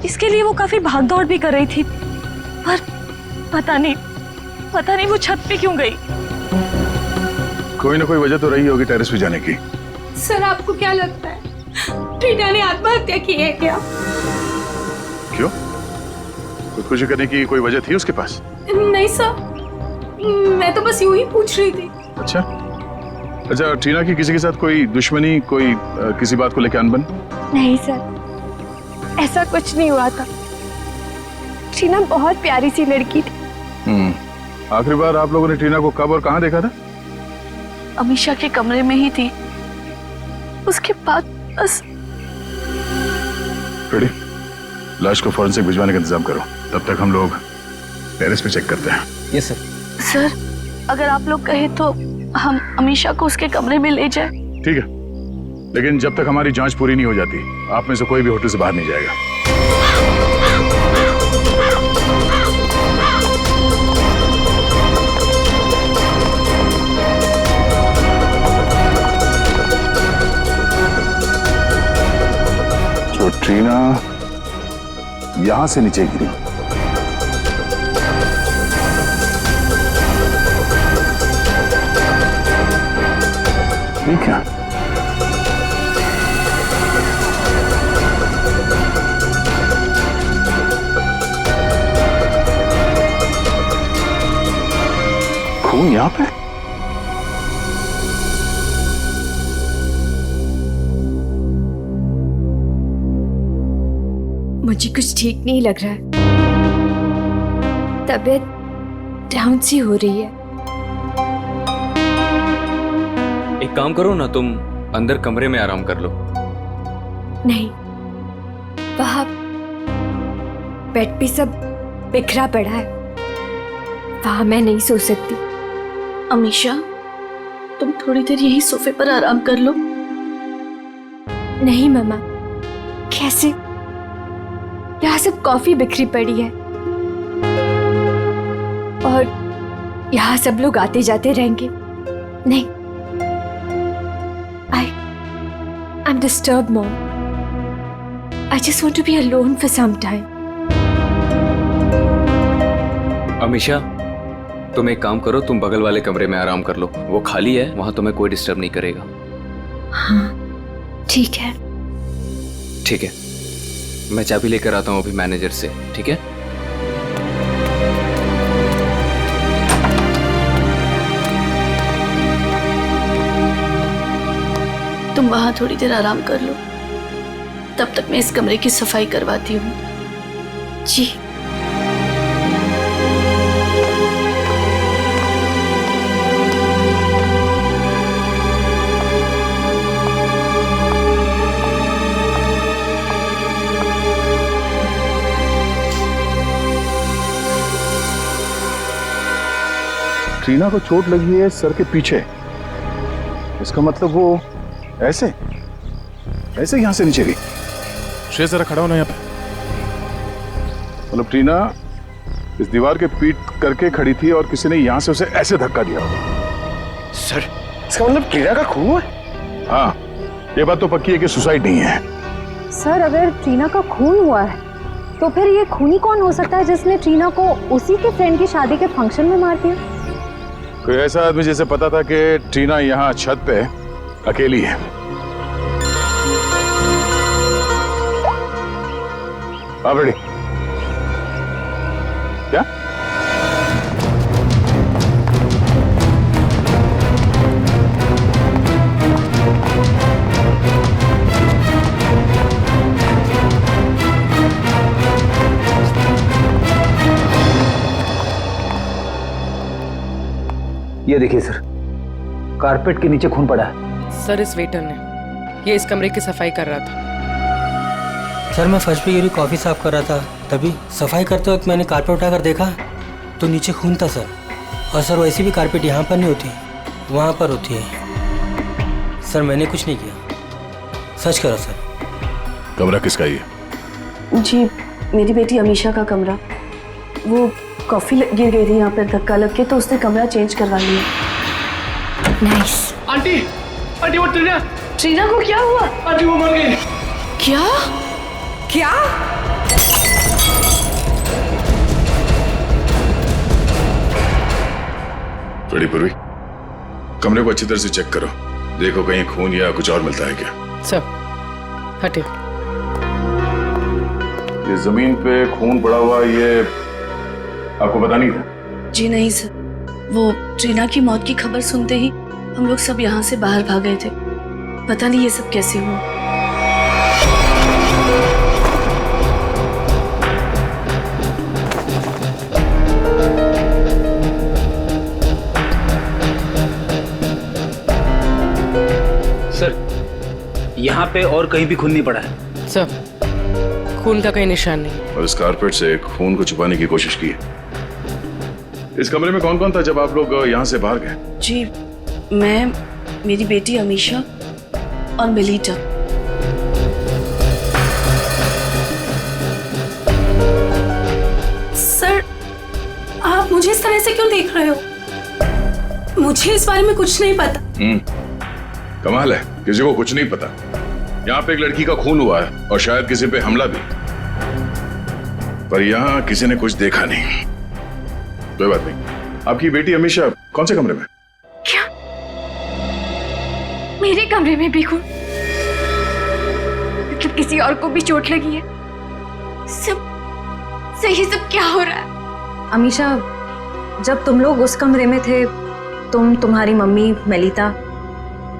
इसके लिए वो काफी भागदौड़ भी कर रही थी, पर पता नहीं वो छत पे क्यों गई। कोई ना कोई वजह तो रही होगी टेरेस पे जाने की। सर, आपको क्या लगता है ट्रीना ने आत्महत्या की है क्या? क्यों? खुदकुशी करने की कोई वजह थी उसके पास? नहीं सर, मैं तो बस यूं ही पूछ रही थी। अच्छा, ट्रीना की किसी के साथ कोई दुश्मनी, कोई किसी बात को लेकर अनबन? नहीं सर, ऐसा कुछ नहीं हुआ था। ट्रीना बहुत प्यारी सी लड़की थी। आखिरी बार आप लोगों ने ट्रीना को कब और कहां देखा था? अमीशा के कमरे में ही थी। उसके बाद बस। रेडी, लाश को फॉरेंसिक भिजवाने का इंतजाम करो। तब तक हम लोग टेरेस पे चेक करते हैं। Yes sir. सर, अगर आप लोग कहे तो हम अमीशा को उसके कमरे में ले जाए। ठीक है, लेकिन जब तक हमारी जांच पूरी नहीं हो जाती, आप में से कोई भी होटल से बाहर नहीं जाएगा। जो ट्रीना यहां से नीचे गिरी, ठीक है? खून यहां पे? मुझे कुछ ठीक नहीं लग रहा है। तबीयत डाउन सी हो रही है। एक काम करो ना, तुम अंदर कमरे में आराम कर लो। नहीं, वहां बेड पे सब बिखरा पड़ा है। वहां मैं नहीं सो सकती। अमीशा, तुम थोड़ी देर यही सोफे पर आराम कर लो। नहीं मम्मा, कैसे? यहाँ सब कॉफी बिखरी पड़ी है और यहाँ सब लोग आते जाते रहेंगे। नहीं, I'm disturbed, Mom. I just want to be alone for some time. Amisha, तुम एक काम करो, तुम बगल वाले कमरे में आराम कर लो, वो खाली है, वहां तुम्हें कोई डिस्टर्ब नहीं करेगा। हाँ, ठीक है। ठीक है, मैं चाबी लेकर आता हूँ अभी मैनेजर से, ठीक है? तुम वहां थोड़ी देर आराम कर लो, तब तक मैं इस कमरे की सफाई करवाती हूँ। जी। ट्रीना को चोट लगी है सर के पीछे। इसका मतलब वो ऐसे यहां से नीचे गई। श्रेय जरा खड़ा होना यहाँ पे। मतलब ट्रीना इस दीवार के पीट करके खड़ी थी और किसी ने यहां से उसे ऐसे धक्का दिया। सर, इसका मतलब ट्रीना का खून हुआ? हाँ, ये बात तो पक्की है कि सुसाइड नहीं है। सर, अगर ट्रीना का खून हुआ है तो फिर ये खूनी कौन हो सकता है जिसने ट्रीना को उसी के फ्रेंड की शादी के फंक्शन में मार दिया? कोई ऐसा आदमी जिसे पता था कि ट्रीना यहाँ छत पे अकेली है। आप रेडी? क्या? ये देखिए सर, कारपेट के नीचे खून पड़ा है। सर, इस वेटर ने, ये इस कमरे की सफाई कर रहा था। सर, मैं फर्श पे गिरी कॉफ़ी साफ कर रहा था, तभी सफाई करते वक्त मैंने कारपेट उठाकर देखा तो नीचे खून था सर। और सर, वैसी भी कारपेट यहाँ पर नहीं होती, वहाँ पर होती है। सर, मैंने कुछ नहीं किया, सच करो सर। कमरा किसका ये? जी, मेरी बेटी अमीशा का कमरा। वो कॉफी गिर गई थी यहाँ पर धक्का लग के, तो उसने कमरा चेंज करवा लिया। नाइस। आंटी वो ट्रीना को क्या हुआ? आंटी वो मर गई। क्या? क्या? बड़ी पूर्वी, कमरे को अच्छी तरह से चेक करो, देखो कहीं खून या कुछ और मिलता है क्या। सर, हटे। ये जमीन पे खून पड़ा हुआ, ये आपको पता नहीं था? जी नहीं सर, वो ट्रीना की मौत की खबर सुनते ही हम लोग सब यहाँ से बाहर भाग गए थे। पता नहीं ये सब कैसे हुआ। सर, यहाँ पे और कहीं भी खून नहीं पड़ा है। सर, खून का कहीं निशान नहीं। और इस कारपेट से खून को छुपाने की कोशिश की है। इस कमरे में कौन कौन था जब आप लोग यहाँ से बाहर गए? जी, मैं, मेरी बेटी अमीशा और मेलिटा। सर, आप मुझे इस तरह से क्यों देख रहे हो? मुझे इस बारे में कुछ नहीं पता। कमाल है, किसी को कुछ नहीं पता। यहाँ पे एक लड़की का खून हुआ है और शायद किसी पे हमला भी, पर यहाँ किसी ने कुछ देखा नहीं। कोई बात नहीं। आपकी बेटी अमीशा कौन से कमरे में? क्या? मेरे कमरे में भी खून? मतलब किसी और को भी चोट लगी है? सब सही, सब क्या हो रहा है? अमीशा, जब तुम लोग उस कमरे में थे, तुम, तुम्हारी मम्मी, मेलिता,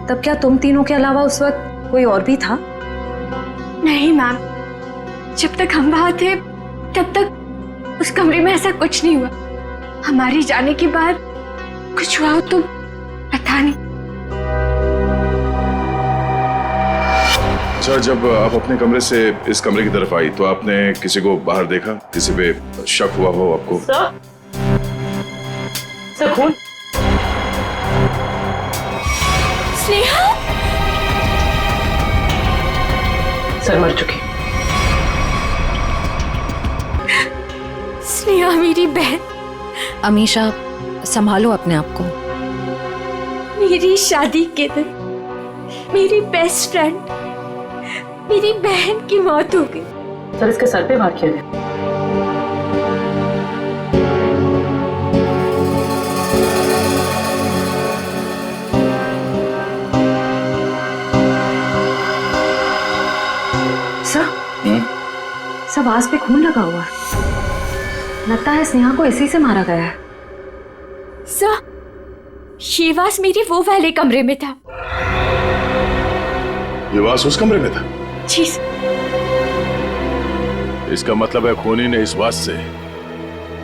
तब क्या तुम तीनों के अलावा उस वक्त कोई और भी था? नहीं मैम, जब तक हम वहां थे तब तक उस कमरे में ऐसा कुछ नहीं हुआ। हमारे जाने के बाद कुछ हुआ तो पता नहीं। अच्छा, जब आप अपने कमरे से इस कमरे की तरफ आई तो आपने किसी को बाहर देखा? किसी पे शक हुआ हो आपको? सर खून। स्नेहा सर मर चुकी। स्नेहा मेरी बहन। अमीशा संभालो अपने आप को। मेरी शादी के दिन मेरी बेस्ट फ्रेंड, मेरी बहन की मौत हो गई। सर इसके सर पे वार किया गया। सब आस पे खून लगा हुआ है। लगता है स्नेहा को इसी से मारा गया है। सर, शेवास मेरे वो वाले कमरे में था। ये वास उस कमरे में था? जी। इसका मतलब है खूनी ने इस वास से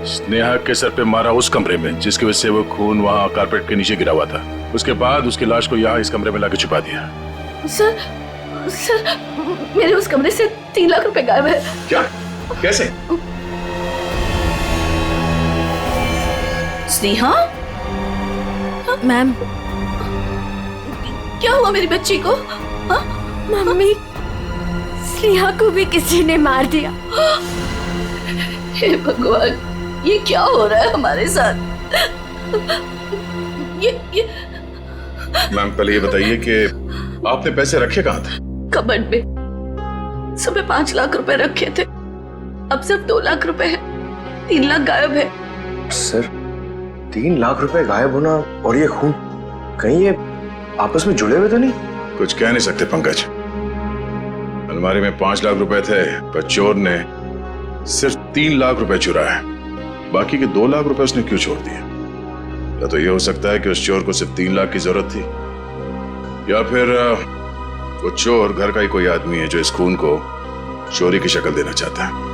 स्नेहा के सर पे मारा उस कमरे में, जिसकी वजह से वो खून वहां कारपेट के नीचे गिरा हुआ था। उसके बाद उसकी लाश को यहाँ इस कमरे में लाके छुपा दिया। सर, मेरे उस कमरे से 3 लाख रुपए गायब है। क्या? कैसे? स्नेहा? मैम, क्या हुआ मेरी बच्ची को? मम्मी, स्नेहा को भी किसी ने मार दिया। हे भगवान, ये क्या हो रहा है हमारे साथ? ये मैम पहले ये बताइए कि आपने पैसे रखे कहाँ थे? कबर्ड में। सुबह 5 लाख रुपए रखे थे, अब सिर्फ 2 लाख रुपए है। 3 लाख गायब है। सर, 3 लाख रुपए गायब होना और ये खून, कहीं ये आपस में जुड़े हुए तो नहीं? कुछ कह नहीं सकते पंकज। अलमारी में 5 लाख रुपए थे, पर चोर ने सिर्फ 3 लाख रुपए चुराए। बाकी के 2 लाख रुपए उसने क्यों छोड़ दिए? या तो ये हो सकता है कि उस चोर को सिर्फ 3 लाख की जरूरत थी, या फिर वो चोर घर का ही कोई आदमी है जो इस खून को चोरी की शक्ल देना चाहता है।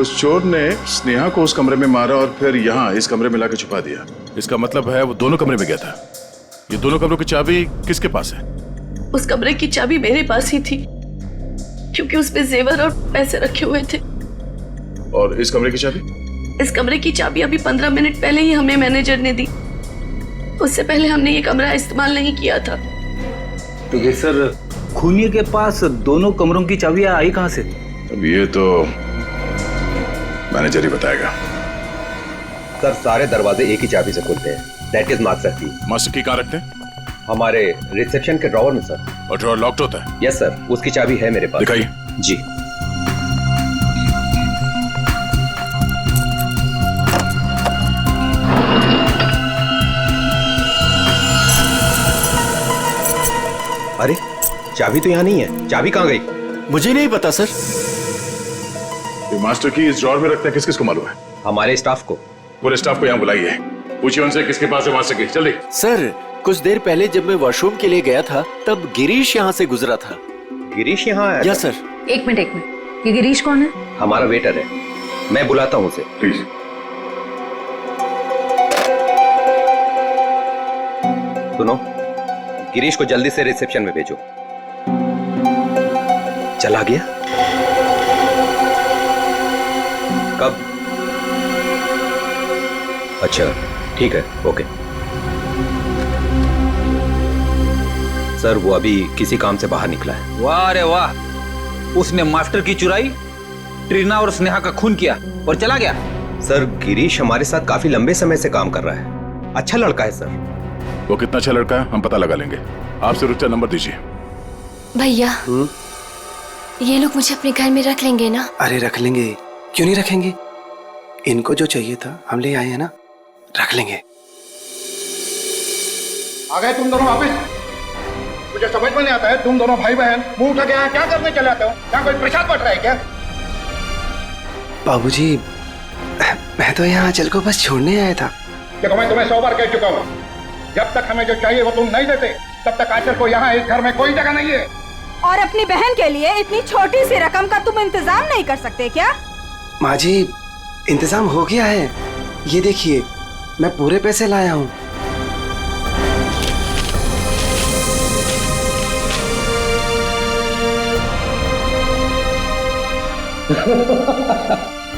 उस चोर ने स्नेहा को उस कमरे में मारा और फिर यहाँ इस कमरे में लाके छुपा दिया। इसका मतलब है वो दोनों कमरे में गया था। ये दोनों कमरों की चाबी किसके पास है? उस कमरे की चाबी मेरे पास ही थी, क्योंकि उसमें जेवर और पैसे रखे हुए थे। और इस कमरे की चाबी? इस कमरे की चाबी अभी 15 मिनट पहले ही हमें मैनेजर ने दी। उससे पहले हमने ये कमरा इस्तेमाल नहीं किया था। तो ये सर, खूनी के पास दोनों कमरों की चाबियां आई कहां से? अब ये तो मैनेजर ही बताएगा। सर, सारे दरवाजे एक ही चाबी से खुलते हैं। दैट इज मास्टर की। मास्टर की कहाँ रखते हैं? हमारे रिसेप्शन के ड्रॉवर में सर। और ड्रॉवर लॉक्ड होता है? यस सर, उसकी चाबी है मेरे पास। दिखाइए। जी। अरे, चाबी तो यहाँ नहीं है। चाबी कहाँ गई? मुझे नहीं पता सर। ये मास्टर की इस ड्रॉवर में रखते हैं, किस किस को मालूम है? हमारे स्टाफ को। पूरे स्टाफ को यहाँ बुलाइए, पूछिए उनसे किसके पास है मास्टर की। जल्दी। सर, कुछ देर पहले जब मैं वॉशरूम के लिए गया था तब गिरीश यहाँ से गुजरा था। गिरीश यहाँ आया? Yes sir. एक मिनट, ये गिरीश कौन है? हमारा वेटर है, मैं बुलाता हूँ उसे। प्लीज। सुनो, गिरीश को जल्दी से रिसेप्शन में भेजो। चला गया? कब? अच्छा, ठीक है, ओके। सर, वो अभी किसी काम से बाहर निकला है। वाह रे वाह, उसने मास्टर की चुराई, ट्रीना और स्नेहा का खून किया और चला गया। सर, गिरीश हमारे साथ काफी लंबे समय से काम कर रहा है। अच्छा लड़का है सर। वो कितना अच्छा लड़का है हम पता लगा लेंगे। आप सिर्फ उसका नंबर दीजिए। भैया, ये लोग मुझे अपने घर में रख लेंगे ना? अरे रख लेंगे, क्यों नहीं रखेंगे? इनको जो चाहिए था हम ले आए हैं ना, रख लेंगे। आ गए तुम दोनों वापिस? मुझे समझ में नहीं आता है, तुम दोनों भाई बहन मुंह उठा के यहाँ क्या करने चले आते हो? यहाँ कोई प्रसाद बट रहा है क्या? बाबूजी, मैं तो यहाँ आंचल को बस छोड़ने आया था। देखो, मैं तुम्हें 100 बार कह चुका हूँ, जब तक हमें जो चाहिए वो तुम नहीं देते तब तक आंचल को यहाँ इस घर में कोई जगह नहीं है। और अपनी बहन के लिए इतनी छोटी सी रकम का तुम इंतजाम नहीं कर सकते क्या? माँ जी, इंतजाम हो गया है, ये देखिए मैं पूरे पैसे लाया हूँ।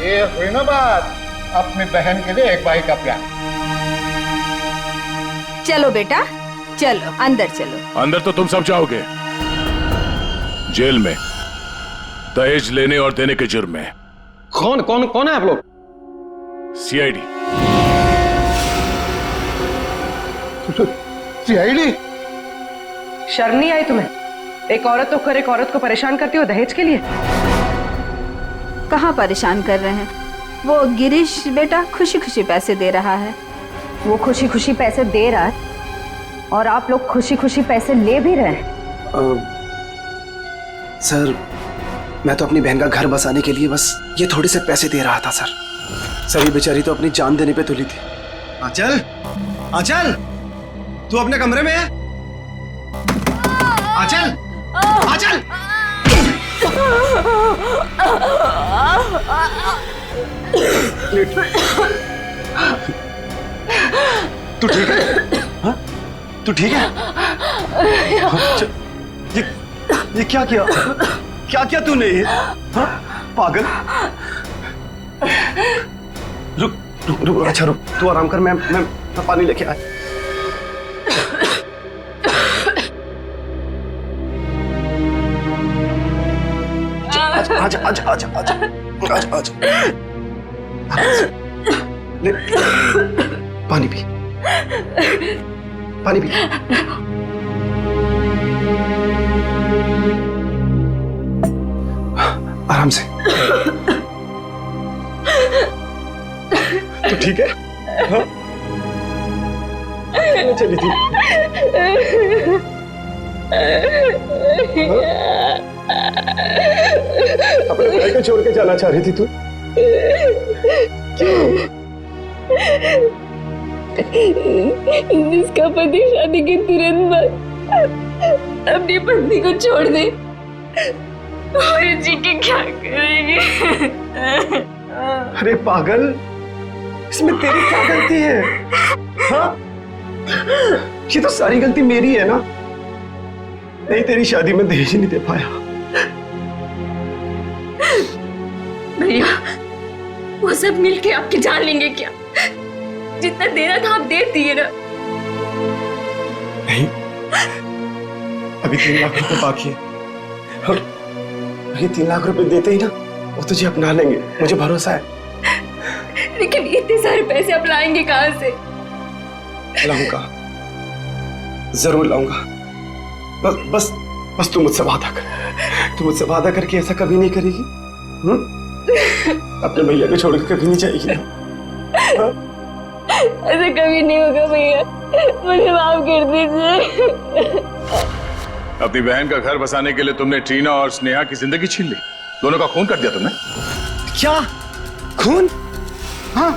ये हुई ना बात, अपनी बहन के लिए एक भाई का प्यार। चलो बेटा, चलो अंदर चलो। अंदर तो तुम सब जाओगे, जेल में दहेज लेने और देने के जुर्म में। कौन कौन कौन है आप लोग? सीआईडी। सीआईडी? शर्म नहीं आई तुम्हें? एक औरत होकर एक औरत को परेशान करती हो दहेज के लिए? कहाँ परेशान कर रहे हैं? वो गिरीश बेटा खुशी खुशी पैसे दे रहा है। वो खुशी खुशी पैसे दे रहा है और आप लोग खुशी खुशी पैसे ले भी रहे हैं। सर, मैं तो अपनी बहन का घर बसाने के लिए बस ये थोड़े से पैसे दे रहा था सर। सर, ये बेचारी तो अपनी जान देने पे तुली थी। आंचल, आंचल, तू अपने कमरे में है? आंचल, आंचल! तू ठीक है? हाँ? तू ठीक है? ये क्या किया? क्या किया तूने? हाँ? पागल! रुक रुक रुक, अच्छा रुक, तू आराम कर, मैं पानी लेके आया। आजा आजा आजा आजा आजा आजा, ले पानी पी, पानी पी। आराम से। तू ठीक है? हाँ? चली थी। अपने भाई को छोड़ के जाना चाह रही थी तू? क्यों? जिसका पति शादी के तुरंत बाद अपनी पत्नी को छोड़ दे, और जी के क्या करेंगे? अरे पागल, इसमें तेरी क्या गलती है? हाँ? ये तो सारी गलती मेरी है ना? नहीं, तेरी शादी में दहेज नहीं दे पाया। भैया, वो सब मिलके आपकी जान लेंगे क्या? जितना देना था आप दे दिए ना। नहीं, अभी 3 लाख रुपए बाकी है, और ये 3 लाख रुपए देते ही ना वो तुझे अपना लेंगे, मुझे भरोसा है। लेकिन इतने सारे पैसे आप लाएंगे कहाँ से? लाऊंगा, जरूर लाऊंगा। बस बस बस तू मुझसे वादा कर, तू मुझसे वादा करके ऐसा कभी नहीं करेगी। अपने भैया को छोड़ के कभी नहीं जाएगी ना? ऐसा कभी नहीं होगा भैया, मुझे माफ कर दीजिए। अपनी बहन का घर बसाने के लिए तुमने ट्रीना और स्नेहा की जिंदगी छीन ली, दोनों का खून कर दिया तुमने। क्या खून? हाँ,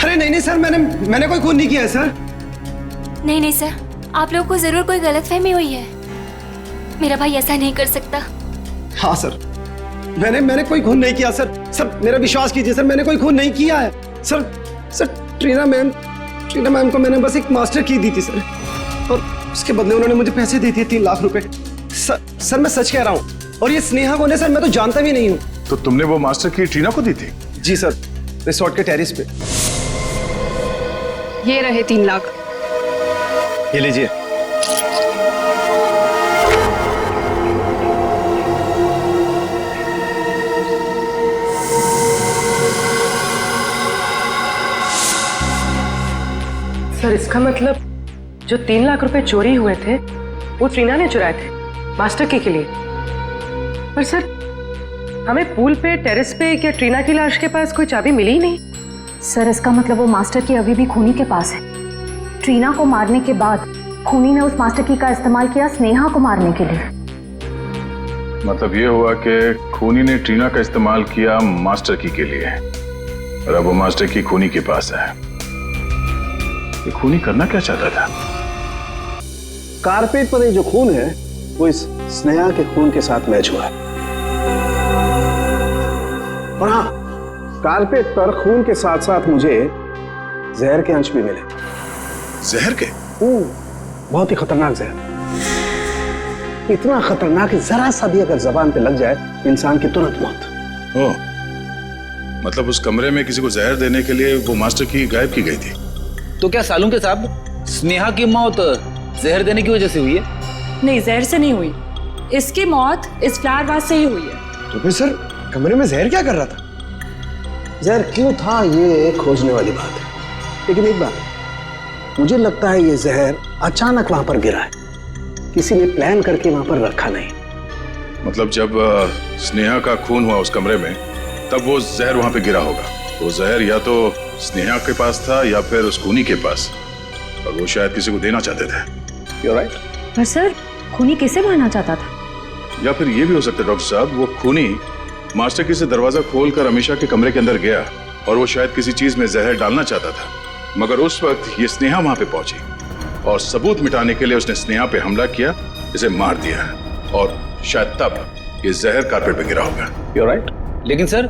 अरे नहीं नहीं सर, मैंने कोई खून नहीं किया है सर। नहीं नहीं सर, आप लोगों को जरूर कोई गलतफहमी हुई है। मेरा भाई ऐसा नहीं कर सकता। हाँ सर, मैंने कोई खून नहीं किया सर। सर मेरा विश्वास कीजिए सर, मैंने कोई खून नहीं किया है सर। ट्रीना मैम को मैंने बस एक मास्टर की दी थी सर, और उसके बदले उन्होंने मुझे पैसे दे दिए 3 लाख रुपए। सर मैं सच कह रहा हूँ, और ये स्नेहा कौन है सर, मैं तो जानता भी नहीं हूँ। तो तुमने वो मास्टर की ट्रीना को दी थी? जी सर, रिसोर्ट के टेरिस पे। ये रहे 3 लाख। ये लीजिए। सर, इसका मतलब जो 3 लाख रुपए चोरी हुए थे वो ट्रीना ने चुराए थे मास्टर की के लिए। पर सर, हमें पूल पे, टेरेस पे या ट्रीना की लाश के पास कोई चाबी मिली ही नहीं। सर, इसका मतलब वो मास्टर की अभी भी खूनी के पास है। ट्रीना को मारने के बाद खूनी ने उस मास्टर की का इस्तेमाल किया स्नेहा को मारने के लिए। मतलब ये हुआ कि खूनी ने ट्रीना का इस्तेमाल किया मास्टर की के लिए, और अब वो मास्टर की खूनी के पास है। ये खूनी करना क्या चाहता था? कारपेट पर ये जो खून है वो इस स्नेहा के खून के साथ मैच हुआ है। और हाँ, कारपेट पर खून के साथ साथ मुझे जहर के अंश भी मिले। जहर के? बहुत ही खतरनाक जहर, इतना खतरनाक कि जरा सा भी अगर जबान पे लग जाए इंसान की तुरंत मौत। मतलब उस कमरे में किसी को जहर देने के लिए वो मास्टर की गायब की गई थी। तो क्या सालून के साहब स्नेहा की मौत जहर देने की वजह से हुई है? नहीं, जहर से नहीं हुई। इसकी मौत इस फ्लावर वास से ही हुई है। तो फिर सर कमरे में जहर क्या कर रहा था? जहर क्यों था ये खोजने वाली बात है, लेकिन एक बात मुझे लगता है ये जहर अचानक वहां पर गिरा है, किसी ने प्लान करके वहां पर रखा नहीं। मतलब जब स्नेहा का खून हुआ उस कमरे में तब वो जहर वहां पे गिरा होगा। वो जहर या तो स्नेहा के पास था या फिर उस खूनी के पास, और वो शायद किसी को देना चाहते थे। You're right. पर सर खूनी किसे मारना चाहता था? या फिर ये भी हो सकता है डॉक्टर साहब, वो खूनी मास्टर की से दरवाजा खोलकर अमीशा के कमरे के अंदर गया और वो शायद किसी चीज में जहर डालना चाहता था, मगर उस वक्त ये स्नेहा वहां पे पहुंची और सबूत मिटाने के लिए उसने स्नेहा पे हमला किया, इसे मार दिया, और शायद तब ये जहर कारपेट पे गिरा होगा। You're right. लेकिन सर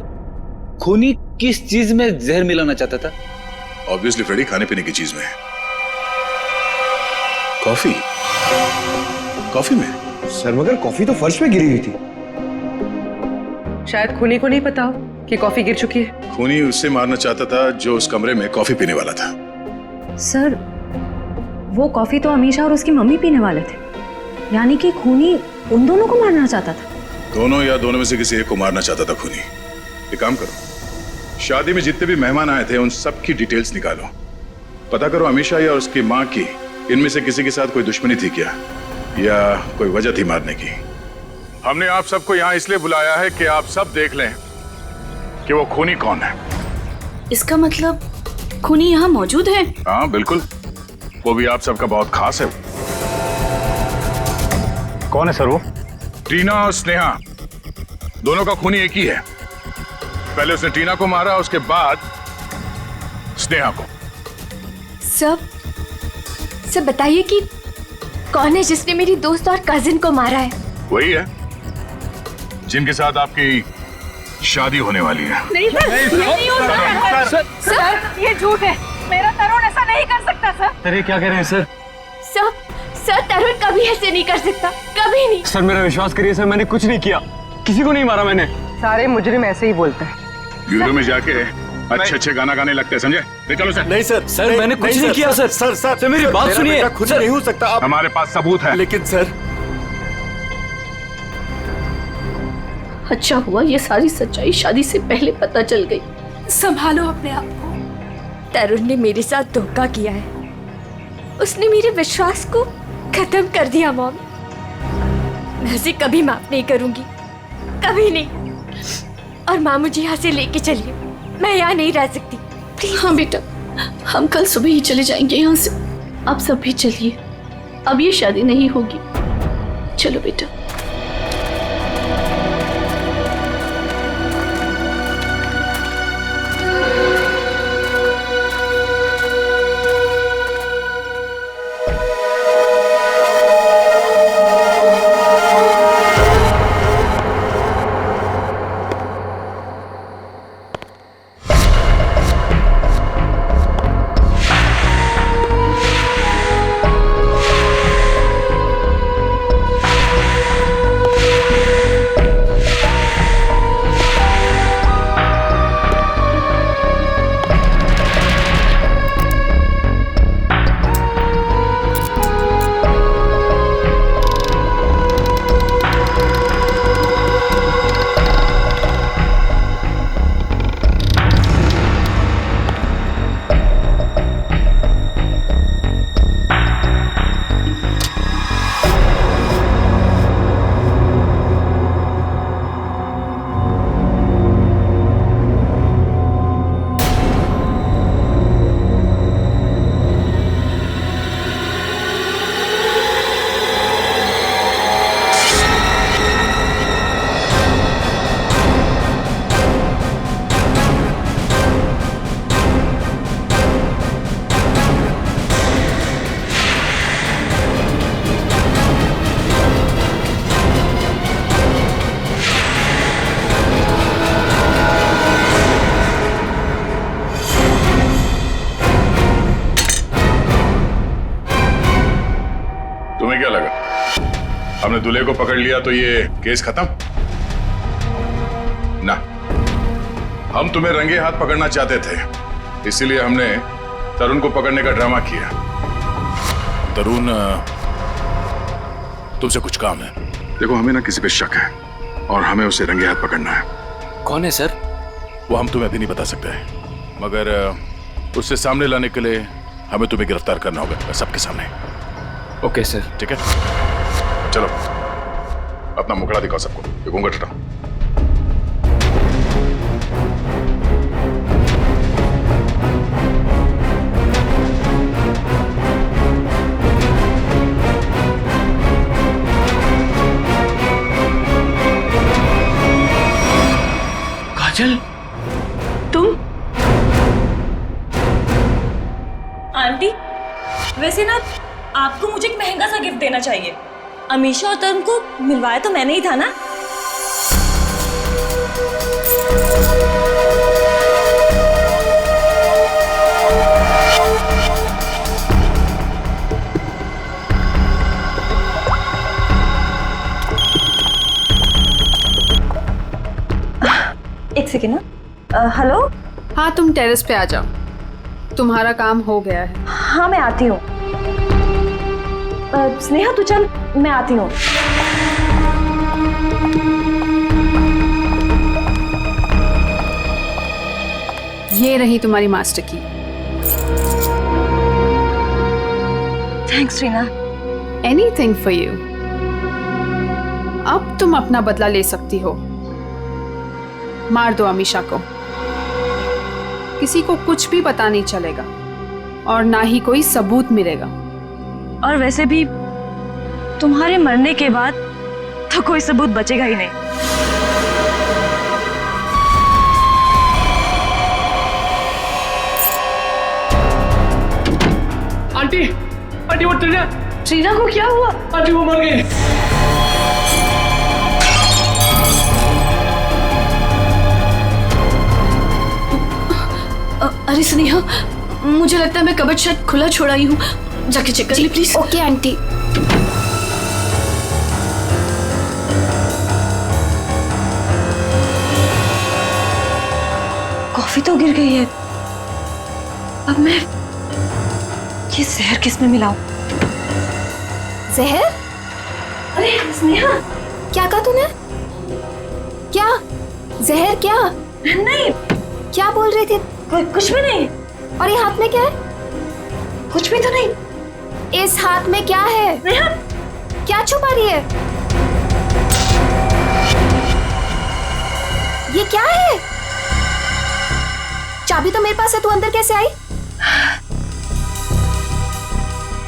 खूनी किस चीज में जहर मिलाना चाहता था? ऑब्वियसली फ्रेडी खाने पीने की चीज में। कॉफी? कॉफी में? सर मगर कॉफी तो फर्श पे गिरी हुई थी। शायद खूनी को नहीं पता हो कि कॉफी गिर चुकी है। खूनी उससे मारना चाहता था जो उस कमरे में कॉफी पीने वाला था। सर वो कॉफी तो अमीशा और उसकी मम्मी पीने वाले थे, यानी कि खूनी उन दोनों को मारना चाहता था। दोनों या दोनों में से किसी एक को मारना चाहता था खूनी। एक काम करो, शादी में जितने भी मेहमान आए थे उन सब की डिटेल्स निकालो, पता करो अमीशा या उसकी माँ की इनमें से किसी के साथ कोई दुश्मनी थी क्या, या कोई वजह थी मारने की। हमने आप सबको यहाँ इसलिए बुलाया है कि आप सब देख लें कि वो खूनी कौन है। इसका मतलब खूनी यहाँ मौजूद है? हाँ बिल्कुल, वो भी आप सबका बहुत खास है। कौन है सर वो? टीना और स्नेहा दोनों का खूनी एक ही है। पहले उसने टीना को मारा, उसके बाद स्नेहा को। सब बताइए कि कौन है जिसने मेरी दोस्त और कजिन को मारा है? वही है जिनके साथ आपकी शादी होने वाली है। नहीं सर, नहीं हो सकता। सर ये झूठ है, मेरा तरुण ऐसा नहीं कर सकता सर। सर ये क्या कह रहे हैं सर? सर तरुण कभी ऐसे नहीं कर सकता, कभी नहीं। सर मेरा विश्वास करिए सर, मैंने कुछ नहीं किया, किसी को नहीं मारा मैंने। सारे मुजरिम ऐसे ही बोलते हैं। ब्यूरो में जाके अच्छे गाना गाने लगते हैं, समझे? ले चलो सर। नहीं सर, सर मैंने कुछ नहीं किया सर। सर मेरी बात सुनिए। खुद नहीं हो सकता आप। हमारे पास सबूत है। लेकिन सर अच्छा हुआ ये सारी सच्चाई शादी से पहले पता चल गई। संभालो अपने आप को। तरुण ने मेरे साथ धोखा किया है, उसने मेरे विश्वास को खत्म कर दिया मॉम। मैं उसे कभी माफ नहीं करूंगी, कभी नहीं। और माँ मुझे यहाँ से लेके चलिए, मैं यहाँ नहीं रह सकती प्लीज। हाँ बेटा, हम कल सुबह ही चले जाएंगे यहाँ से। आप सब भी चलिए, अब ये शादी नहीं होगी। चलो बेटा। हमने दूल्हे को पकड़ लिया तो ये केस खत्म ना? हम तुम्हें रंगे हाथ पकड़ना चाहते थे, इसीलिए हमने तरुण को पकड़ने का ड्रामा किया। तरुण, तुमसे कुछ काम है। देखो, हमें ना किसी पे शक है और हमें उसे रंगे हाथ पकड़ना है। कौन है सर? वो हम तुम्हें अभी नहीं बता सकते, मगर उससे सामने लाने के लिए हमें तुम्हें गिरफ्तार करना होगा सबके सामने। Okay sir. ठीक है, चलो अपना मुखड़ा दिखाओ सबको। ये घूंघट हटाओ। काजल, तुम? आंटी, वैसे ना आपको मुझे एक महंगा सा गिफ्ट देना चाहिए। अमीशा और तरुण को मिलवाया तो मैंने ही था ना। एक सेकेंड ना। हेलो। हाँ, तुम टेरेस पे आ जाओ, तुम्हारा काम हो गया है। हाँ, मैं आती हूँ। स्नेहा तू चल, मैं आती हूँ। ये रही तुम्हारी मास्टर की। Thanks Reena. Anything for you. अब तुम अपना बदला ले सकती हो। मार दो अमीशा को, किसी को कुछ भी पता नहीं चलेगा और ना ही कोई सबूत मिलेगा। और वैसे भी तुम्हारे मरने के बाद तो कोई सबूत बचेगा ही नहीं। आंटी, आंटी वो ट्रीना को क्या हुआ? आंटी वो मर गई। अरे स्नेहा, मुझे लगता है मैं कबर्ड शायद खुला छोड़ आई हूँ। जाके चेक कर ली प्लीज। Okay aunty. कॉफी तो गिर गई है, अब मैं ये जहर किस में मिलाऊं? जहर? अरे स्नेहा, क्या कहा तूने? क्या जहर? क्या नहीं, क्या बोल रही थी? कुछ भी नहीं। और ये हाथ में क्या है? कुछ भी तो नहीं। इस हाथ में क्या है? क्या छुपा रही है? ये क्या है? चाबी तो मेरे पास है, तू अंदर कैसे आई?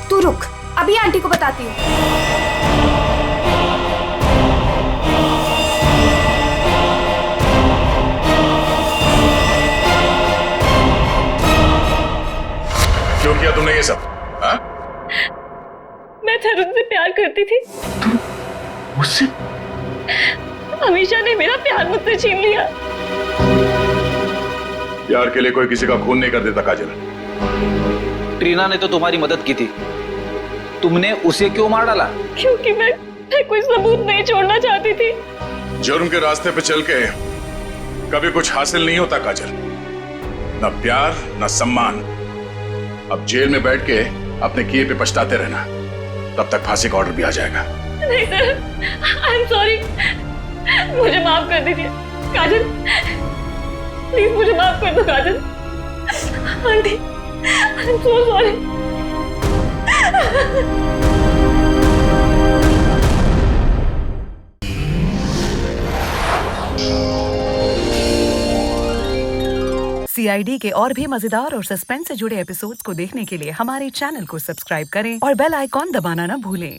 तू रुक, अभी आंटी को बताती हूँ। क्यों किया तुमने ये सब? हाँ? मैं तरुण से प्यार करती थी। मुझसे? अमीशा ने मेरा प्यार मुझसे छीन लिया। प्यार के लिए कोई किसी का खून नहीं कर देता काजल। ट्रीना ने तो तुम्हारी मदद की थी, तुमने उसे क्यों मार डाला? क्योंकि मैं कोई सबूत नहीं छोड़ना चाहती थी। जुर्म के रास्ते पे चल के कभी कुछ हासिल नहीं होता काजल, न प्यार न सम्मान। अब जेल में बैठ के अपने किए पे पछताते रहना, तब तक फांसी का ऑर्डर भी आ जाएगा। नहीं सर, आई एम सॉरी, मुझे माफ कर दीजिए। काजल प्लीज मुझे माफ कर दो। Kajal aunty, I am so sorry. CID के और भी मजेदार और सस्पेंस से जुड़े एपिसोड्स को देखने के लिए हमारे चैनल को सब्सक्राइब करें और बेल आइकॉन दबाना ना भूलें।